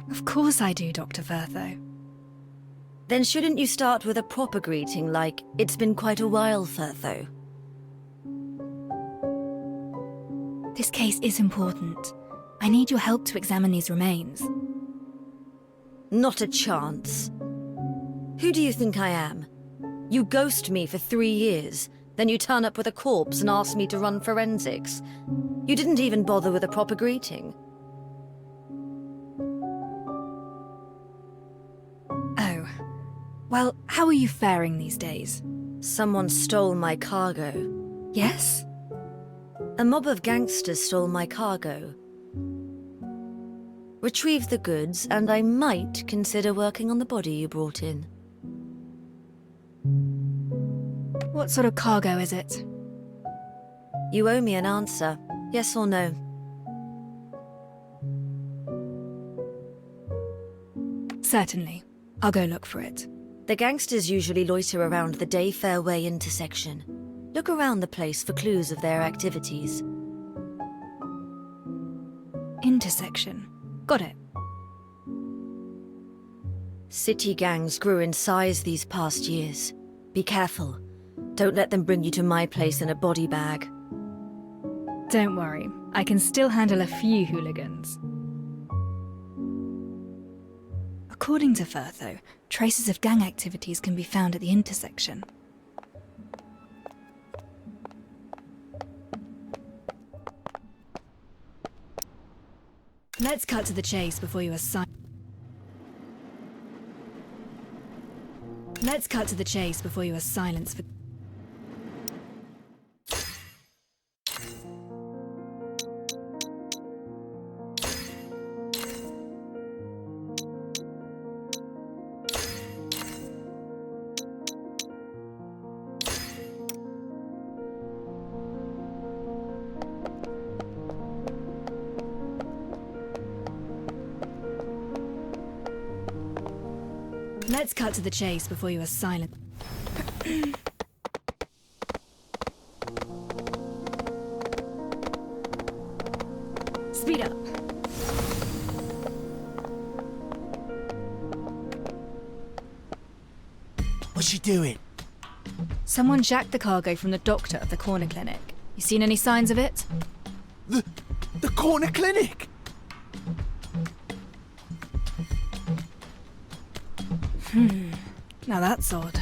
Of course I do, Dr. Vertho. Then shouldn't you start with a proper greeting like, it's been quite a while, Vertho? This case is important. I need your help to examine these remains. Not a chance. Who do you think I am? You ghost me for 3 years, then you turn up with a corpse and ask me to run forensics. You didn't even bother with a proper greeting. Oh. Well, how are you faring these days? Someone stole my cargo. Yes? A mob of gangsters stole my cargo. Retrieve the goods, and I might consider working on the body you brought in. What sort of cargo is it? You owe me an answer. Yes or no? Certainly. I'll go look for it. The gangsters usually loiter around the Dayfair Way intersection. Look around the place for clues of their activities. Intersection. Got it. City gangs grew in size these past years. Be careful. Don't let them bring you to my place in a body bag. Don't worry, I can still handle a few hooligans. According to Firtho, traces of gang activities can be found at the intersection. Let's cut to the chase before you assign. Let's cut to the chase before you are silenced for. Let's cut to the chase before you are silent. Speed up. What's she doing? Someone jacked the cargo from the doctor of the corner clinic. You seen any signs of it? The corner clinic? Now that's odd.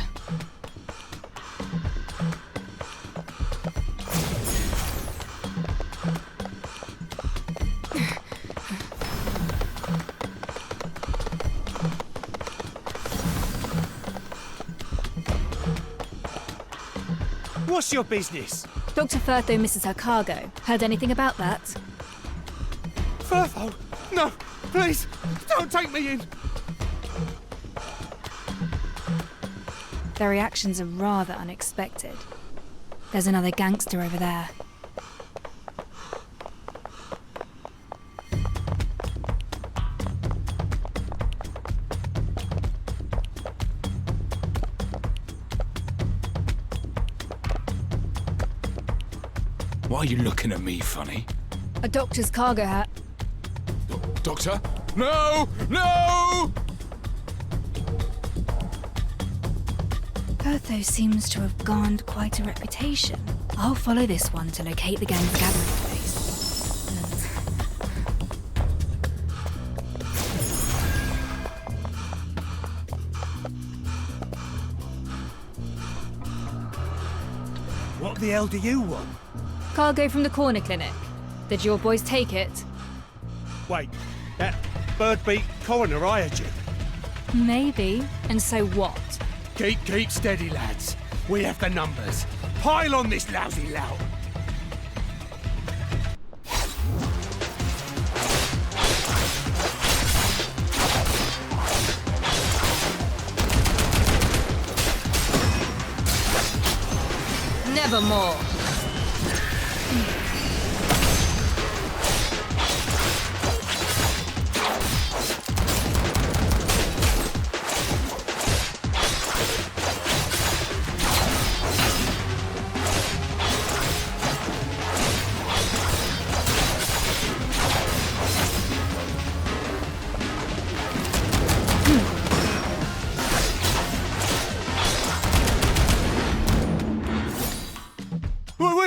What's your business? Dr. Firtho misses her cargo. Heard anything about that? Firtho? No, please, don't take me in. Their reactions are rather unexpected. There's another gangster over there. Why are you looking at me funny? A doctor's cargo hat. Doctor? No! No! Firtho seems to have garnered quite a reputation. I'll follow this one to locate the gang's gathering place. What the hell do you want? Cargo from the corner clinic. Did your boys take it? Wait, that bird-beak coroner hired you? Maybe. And so what? Keep steady, lads. We have the numbers. Pile on this lousy lout. Nevermore.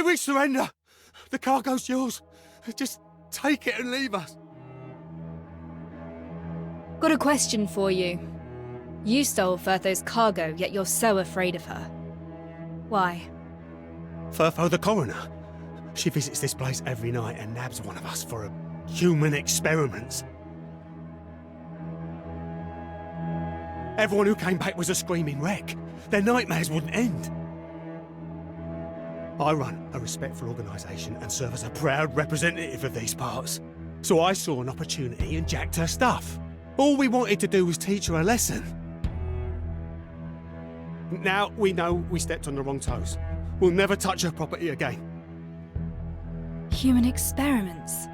We surrender. The cargo's yours. Just take it and leave us. Got a question for you. You stole Firtho's cargo, yet you're so afraid of her. Why? Firtho the coroner. She visits this place every night and nabs one of us for a human experiments. Everyone who came back was a screaming wreck. Their nightmares wouldn't end. I run a respectful organisation and serve as a proud representative of these parts. So I saw an opportunity and jacked her stuff. All we wanted to do was teach her a lesson. Now we know we stepped on the wrong toes. We'll never touch her property again. Human experiments.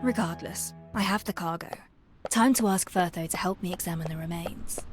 Regardless, I have the cargo. Time to ask Firtho to help me examine the remains.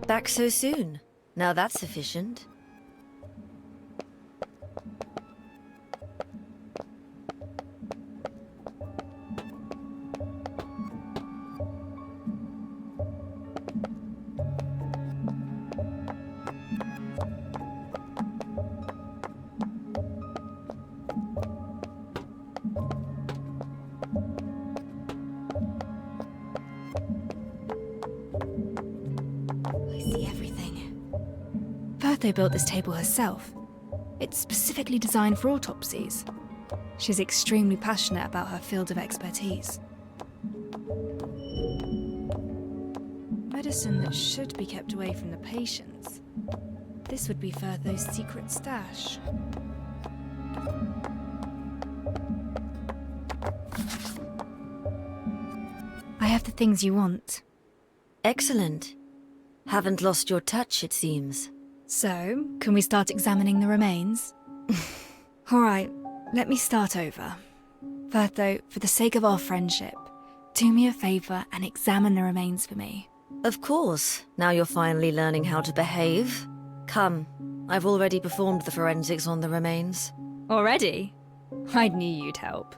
Back so soon? Now that's efficient. Bertho built this table herself. It's specifically designed for autopsies. She's extremely passionate about her field of expertise. Medicine that should be kept away from the patients. This would be Bertho's secret stash. I have the things you want. Excellent. Haven't lost your touch, it seems. So, can we start examining the remains? Alright, let me start over. Bertho, for the sake of our friendship, do me a favour and examine the remains for me. Of course, now you're finally learning how to behave. Come, I've already performed the forensics on the remains. Already? I knew you'd help.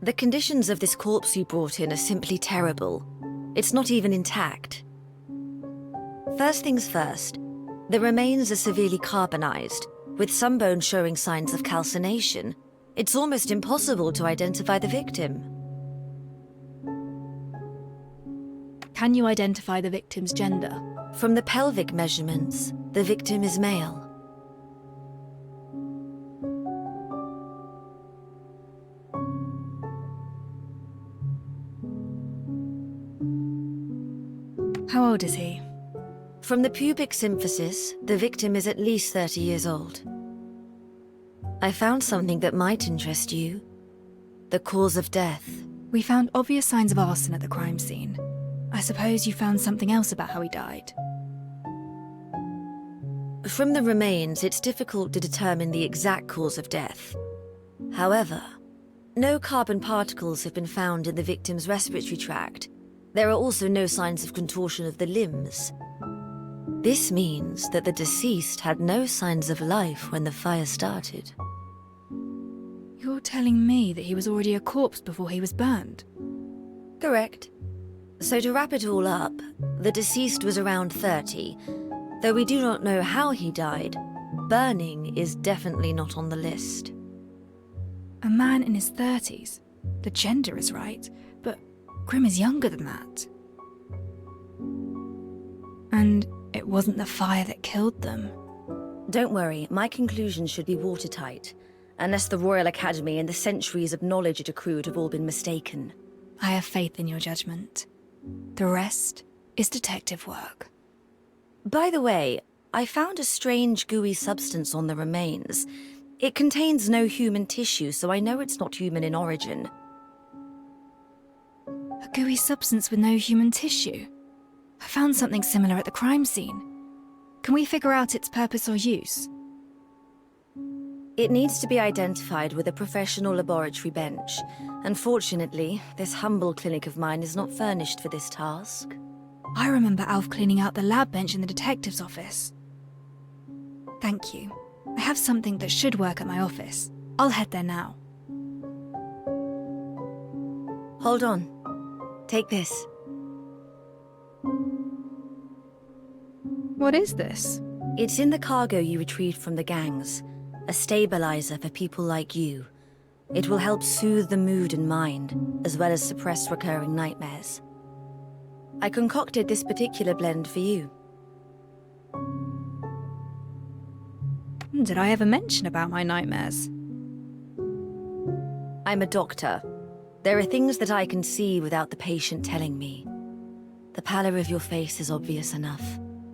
The conditions of this corpse you brought in are simply terrible. It's not even intact. First things first, the remains are severely carbonized, with some bones showing signs of calcination. It's almost impossible to identify the victim. Can you identify the victim's gender? From the pelvic measurements, the victim is male. How old is he? From the pubic symphysis, the victim is at least 30 years old. I found something that might interest you. The cause of death. We found obvious signs of arson at the crime scene. I suppose you found something else about how he died. From the remains, it's difficult to determine the exact cause of death. However, no carbon particles have been found in the victim's respiratory tract. There are also no signs of contortion of the limbs. This means that the deceased had no signs of life when the fire started. You're telling me that he was already a corpse before he was burned? Correct. So to wrap it all up, the deceased was around 30. Though we do not know how he died, burning is definitely not on the list. A man in his 30s? The gender is right, but Grim is younger than that. And it wasn't the fire that killed them. Don't worry, my conclusions should be watertight, unless the Royal Academy and the centuries of knowledge it accrued have all been mistaken. I have faith in your judgment. The rest is detective work. By the way, I found a strange gooey substance on the remains. It contains no human tissue, so I know it's not human in origin. A gooey substance with no human tissue? I found something similar at the crime scene. Can we figure out its purpose or use? It needs to be identified with a professional laboratory bench. Unfortunately, this humble clinic of mine is not furnished for this task. I remember Alf cleaning out the lab bench in the detective's office. Thank you. I have something that should work at my office. I'll head there now. Hold on. Take this. What is this? It's in the cargo you retrieved from the gangs. A stabilizer for people like you. It will help soothe the mood and mind, as well as suppress recurring nightmares. I concocted this particular blend for you. Did I ever mention about my nightmares? I'm a doctor. There are things that I can see without the patient telling me. The pallor of your face is obvious enough.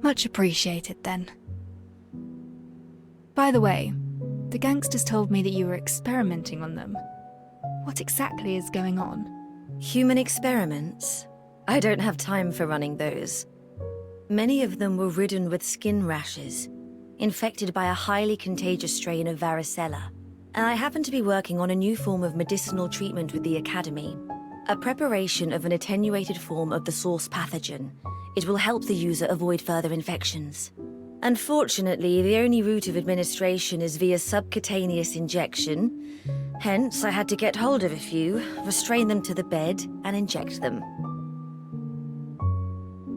Much appreciated, then. By the way, the gangsters told me that you were experimenting on them. What exactly is going on? Human experiments? I don't have time for running those. Many of them were ridden with skin rashes, infected by a highly contagious strain of varicella. And I happen to be working on a new form of medicinal treatment with the Academy. A preparation of an attenuated form of the source pathogen. It will help the user avoid further infections. Unfortunately, the only route of administration is via subcutaneous injection. Hence, I had to get hold of a few, restrain them to the bed, and inject them.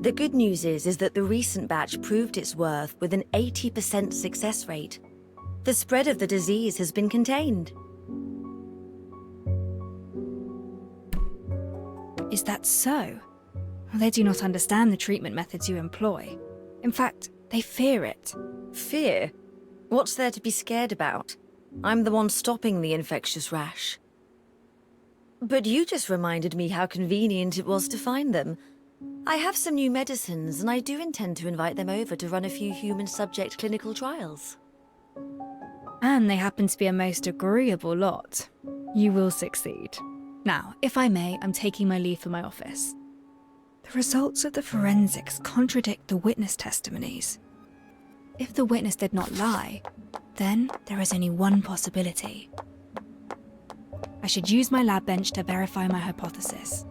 The good news is that the recent batch proved its worth with an 80% success rate. The spread of the disease has been contained. Is that so? They do not understand the treatment methods you employ. In fact, they fear it. Fear? What's there to be scared about? I'm the one stopping the infectious rash. But you just reminded me how convenient it was to find them. I have some new medicines, and I do intend to invite them over to run a few human subject clinical trials. And they happen to be a most agreeable lot. You will succeed. Now, if I may, I'm taking my leave for my office. The results of the forensics contradict the witness testimonies. If the witness did not lie, then there is only one possibility. I should use my lab bench to verify my hypothesis.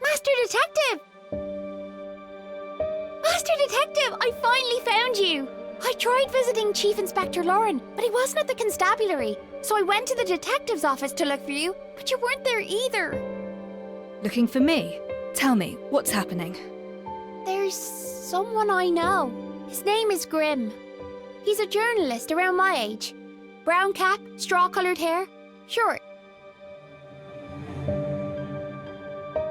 Master Detective! Master Detective, I finally found you! I tried visiting Chief Inspector Lauren, but he wasn't at the constabulary. So I went to the detective's office to look for you, but you weren't there either. Looking for me? Tell me, what's happening? There's someone I know. His name is Grimm. He's a journalist around my age. Brown cap, straw-coloured hair, short.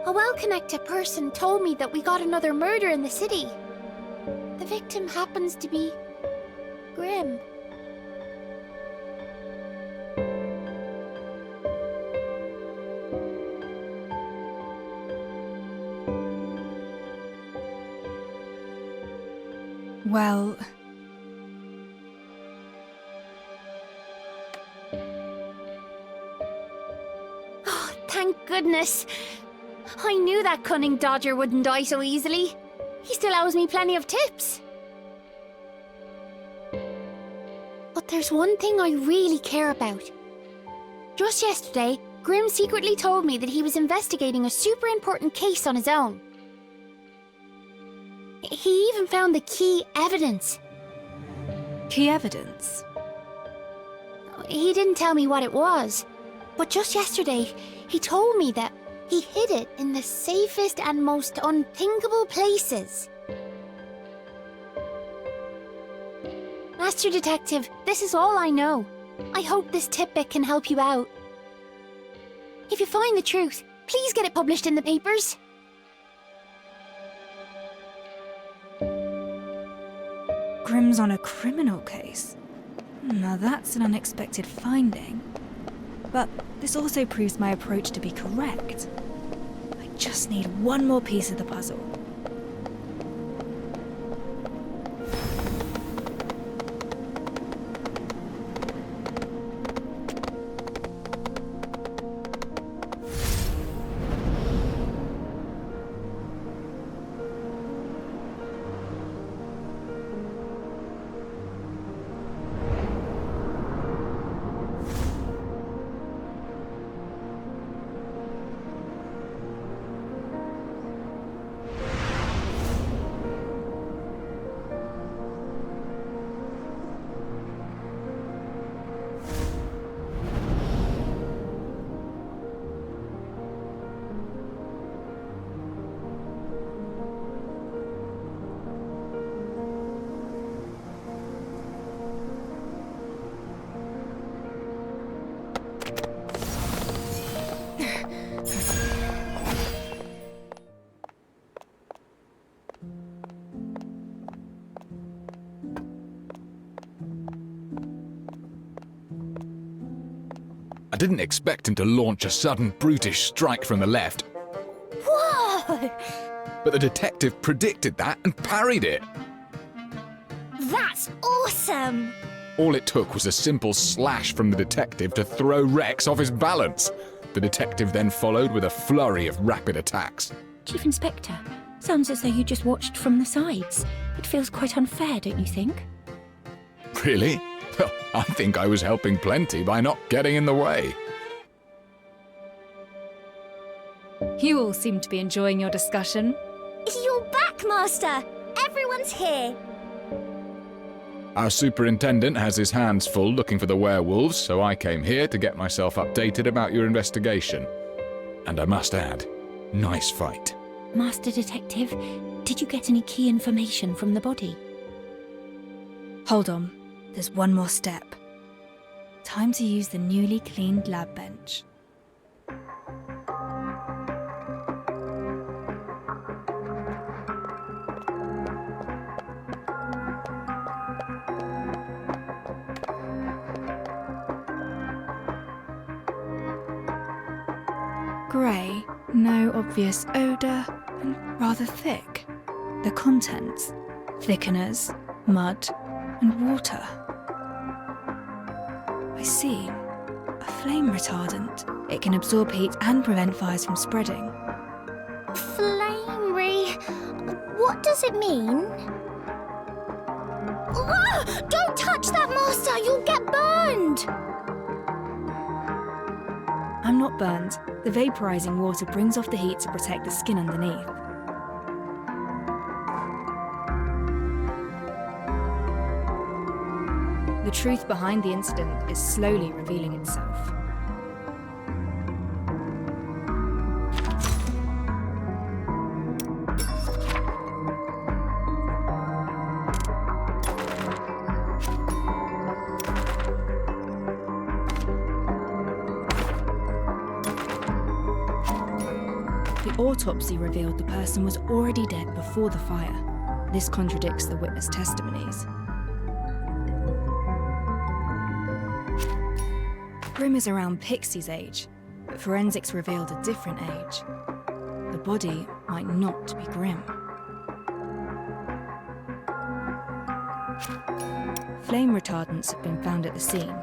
A well-connected person told me that we got another murder in the city. The victim happens to be Grimm. Well... Oh, thank goodness. I knew that cunning dodger wouldn't die so easily. He still owes me plenty of tips. But there's one thing I really care about. Just yesterday, Grimm secretly told me that he was investigating a super important case on his own. He even found the key evidence. Key evidence? He didn't tell me what it was, but just yesterday, he told me that he hid it in the safest and most unthinkable places. Master Detective, this is all I know. I hope this tidbit can help you out. If you find the truth, please get it published in the papers. Grimm's on a criminal case. Now that's an unexpected finding. But this also proves my approach to be correct. I just need one more piece of the puzzle. I didn't expect him to launch a sudden, brutish strike from the left. Whoa! But the detective predicted that and parried it. That's awesome! All it took was a simple slash from the detective to throw Rex off his balance. The detective then followed with a flurry of rapid attacks. Chief Inspector, sounds as though you just watched from the sides. It feels quite unfair, don't you think? Really? Well, I think I was helping plenty by not getting in the way. You all seem to be enjoying your discussion. You're back, Master! Everyone's here! Our superintendent has his hands full looking for the werewolves, so I came here to get myself updated about your investigation. And I must add, nice fight. Master Detective, did you get any key information from the body? Hold on, there's one more step. Time to use the newly cleaned lab bench. Grey, no obvious odour, and rather thick. The contents: thickeners, mud, and water. I see. A flame retardant. It can absorb heat and prevent fires from spreading. Flamery. What does it mean? Ah! Don't touch that, Master! You'll get burned! I'm not burned. The vaporizing water brings off the heat to protect the skin underneath. The truth behind the incident is slowly revealing itself. The autopsy revealed the person was already dead before the fire. This contradicts the witness testimonies. Grim is around Pixie's age, but forensics revealed a different age. The body might not be Grim. Flame retardants have been found at the scene.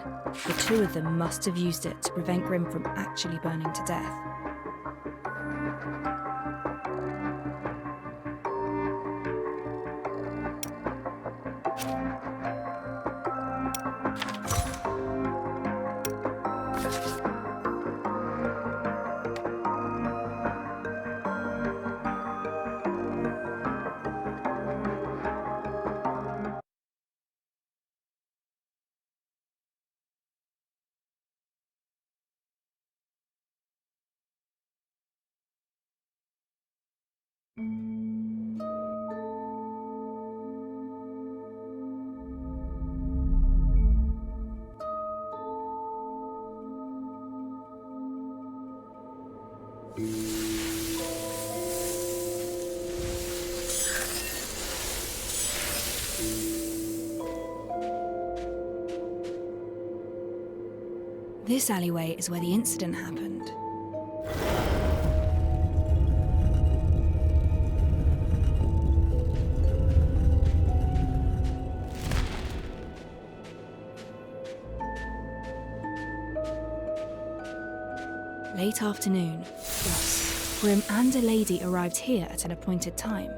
The two of them must have used it to prevent Grim from actually burning to death. This alleyway is where the incident happened. Late afternoon, Ross, Grim and a lady arrived here at an appointed time.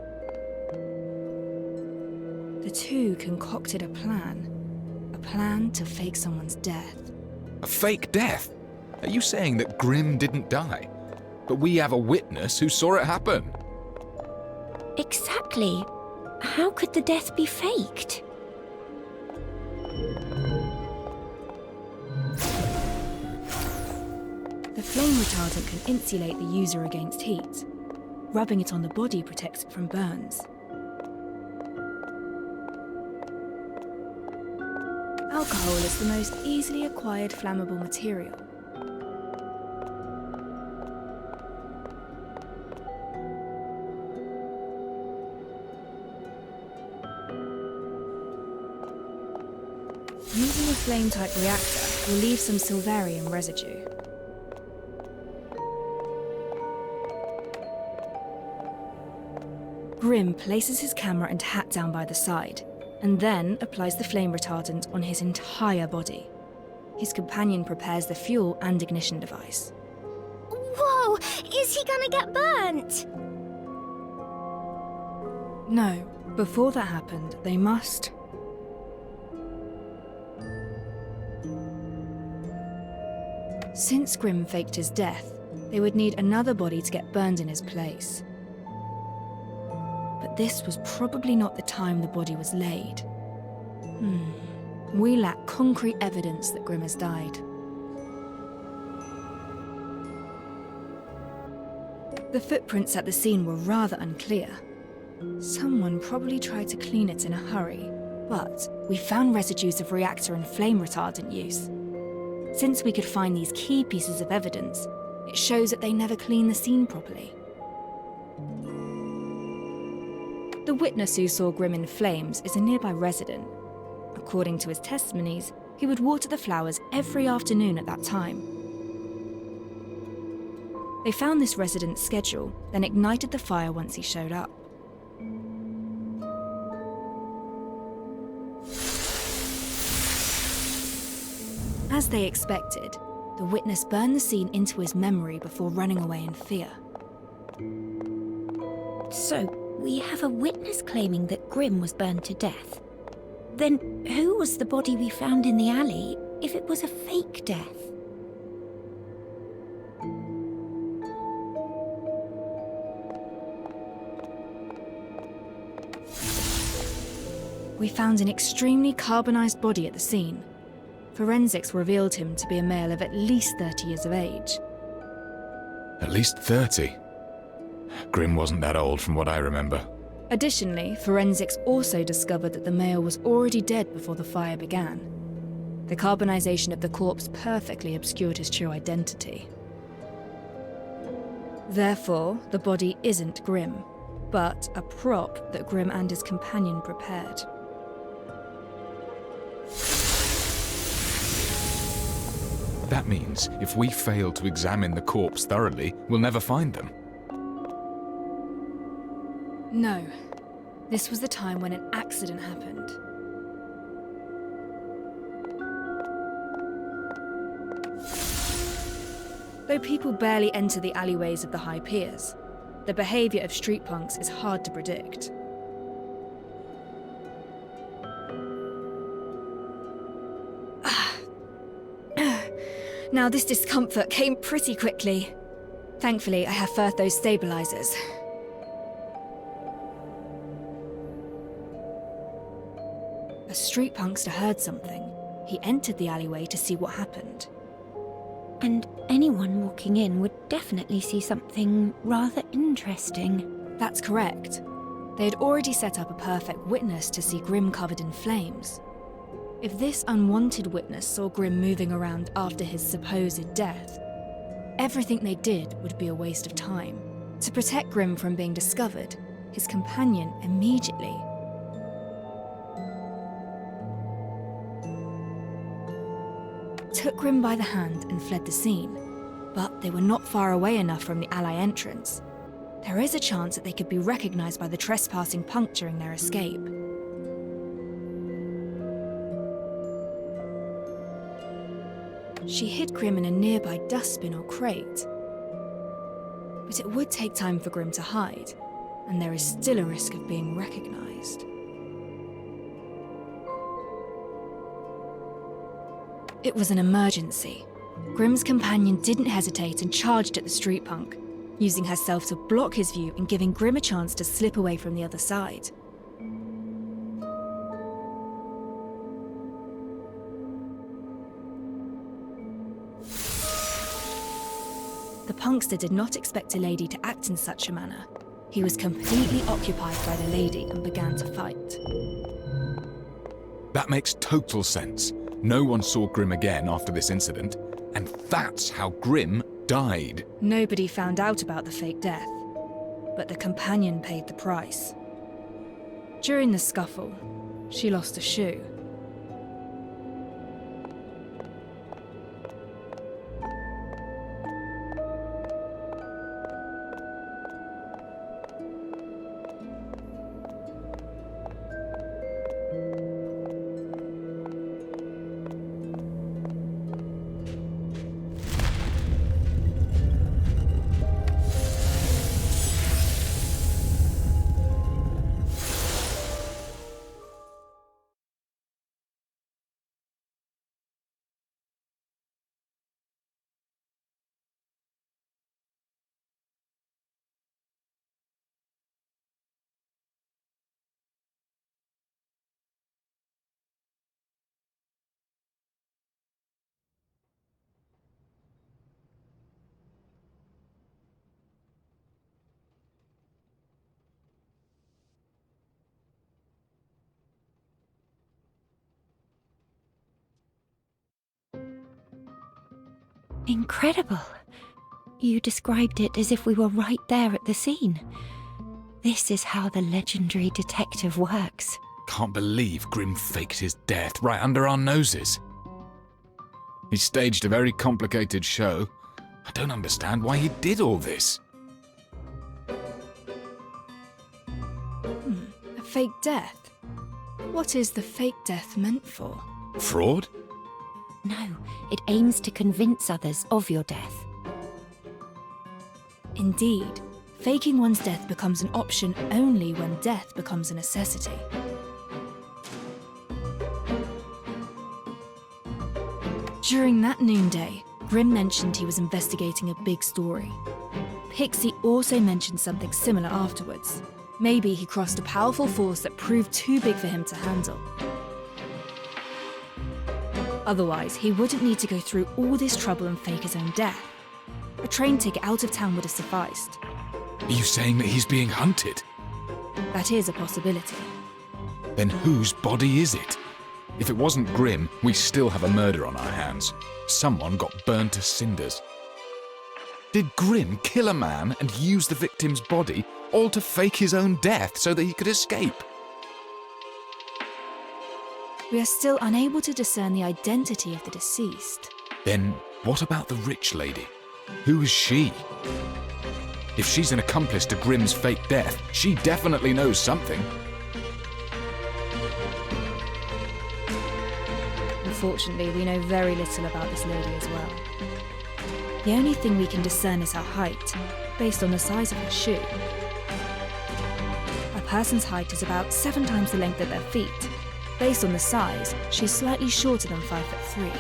The two concocted a plan to fake someone's death. A fake death? Are you saying that Grim didn't die? But we have a witness who saw it happen. Exactly. How could the death be faked? The flame retardant can insulate the user against heat. Rubbing it on the body protects it from burns. Alcohol is the most easily acquired flammable material. Using a flame-type reactor will leave some silverium residue. Grim places his camera and hat down by the side. and then applies the flame retardant on his entire body. His companion prepares the fuel and ignition device. Whoa! Is he gonna get burnt? No, before that happened, they must... Since Grimm faked his death, they would need another body to get burned in his place. But this was probably not the time the body was laid. We lack concrete evidence that Grimm has died. The footprints at the scene were rather unclear. Someone probably tried to clean it in a hurry, but we found residues of reactor and flame retardant use. Since we could find these key pieces of evidence, it shows that they never cleaned the scene properly. The witness who saw Grimm in flames is a nearby resident. According to his testimonies, he would water the flowers every afternoon at that time. They found this resident's schedule, then ignited the fire once he showed up. As they expected, the witness burned the scene into his memory before running away in fear. So, we have a witness claiming that Grimm was burned to death. Then who was the body we found in the alley if it was a fake death? We found an extremely carbonized body at the scene. Forensics revealed him to be a male of at least 30 years of age. At least 30? Grimm wasn't that old from what I remember. Additionally, forensics also discovered that the male was already dead before the fire began. The carbonization of the corpse perfectly obscured his true identity. Therefore, the body isn't Grimm, but a prop that Grimm and his companion prepared. That means if we fail to examine the corpse thoroughly, we'll never find them. No. This was the time when an accident happened. Though people barely enter the alleyways of the high piers, the behaviour of street punks is hard to predict. Now this discomfort came pretty quickly. Thankfully, I have Firthos stabilizers. A street punkster heard something. He entered the alleyway to see what happened. And anyone walking in would definitely see something rather interesting. That's correct. They had already set up a perfect witness to see Grimm covered in flames. If this unwanted witness saw Grimm moving around after his supposed death, everything they did would be a waste of time. To protect Grimm from being discovered, his companion immediately took Grimm by the hand and fled the scene, but they were not far away enough from the Ally entrance. There is a chance that they could be recognized by the trespassing punk during their escape. She hid Grimm in a nearby dustbin or crate. But it would take time for Grimm to hide, and there is still a risk of being recognized. It was an emergency. Grimm's companion didn't hesitate and charged at the street punk, using herself to block his view and giving Grimm a chance to slip away from the other side. The punkster did not expect a lady to act in such a manner. He was completely occupied by the lady and began to fight. That makes total sense. No one saw Grimm again after this incident, and that's how Grimm died. Nobody found out about the fake death, but the companion paid the price. During the scuffle, she lost a shoe. Incredible. You described it as if we were right there at the scene. This is how the legendary detective works. Can't believe Grimm faked his death right under our noses. He staged a very complicated show. I don't understand why he did all this. A fake death? What is the fake death meant for? Fraud? No, it aims to convince others of your death. Indeed, faking one's death becomes an option only when death becomes a necessity. During that noonday, Grimm mentioned he was investigating a big story. Pixie also mentioned something similar afterwards. Maybe he crossed a powerful force that proved too big for him to handle. Otherwise, he wouldn't need to go through all this trouble and fake his own death. A train ticket out of town would have sufficed. Are you saying that he's being hunted? That is a possibility. Then whose body is it? If it wasn't Grimm, we still have a murder on our hands. Someone got burned to cinders. Did Grimm kill a man and use the victim's body, all to fake his own death so that he could escape? We are still unable to discern the identity of the deceased. Then what about the rich lady? Who is she? If she's an accomplice to Grimm's fake death, she definitely knows something. Unfortunately, we know very little about this lady as well. The only thing we can discern is her height, based on the size of her shoe. A person's height is about 7 times the length of their feet. Based on the size, she's slightly shorter than 5'3".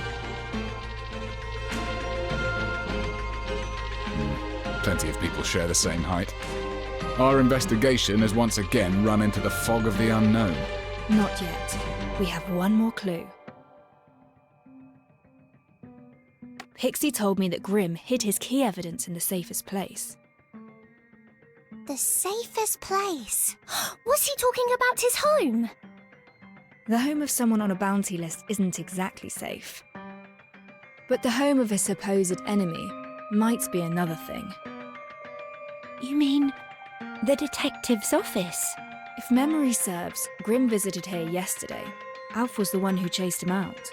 Plenty of people share the same height. Our investigation has once again run into the fog of the unknown. Not yet. We have one more clue. Pixie told me that Grimm hid his key evidence in the safest place. The safest place? Was he talking about his home? The home of someone on a bounty list isn't exactly safe. But the home of a supposed enemy might be another thing. You mean the detective's office? If memory serves, Grimm visited here yesterday. Alf was the one who chased him out.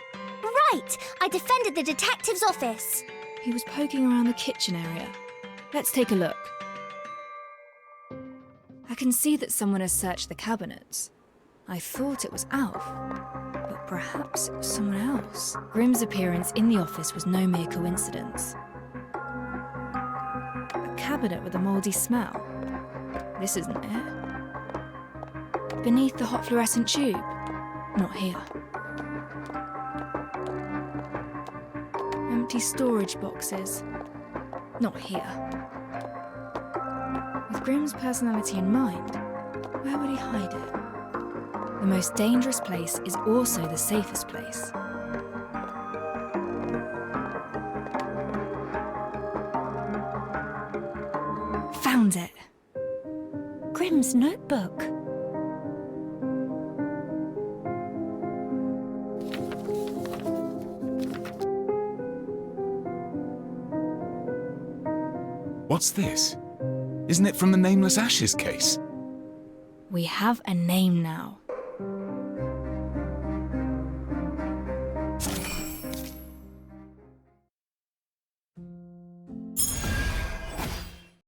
Right! I defended the detective's office. He was poking around the kitchen area. Let's take a look. I can see that someone has searched the cabinets. I thought it was Alf, but perhaps it was someone else. Grimm's appearance in the office was no mere coincidence. A cabinet with a mouldy smell. This isn't it. Beneath the hot fluorescent tube. Not here. Empty storage boxes. Not here. With Grimm's personality in mind, where would he hide it? The most dangerous place is also the safest place. Found it. Grimm's notebook. What's this? Isn't it from the Nameless Ashes case? We have a name now.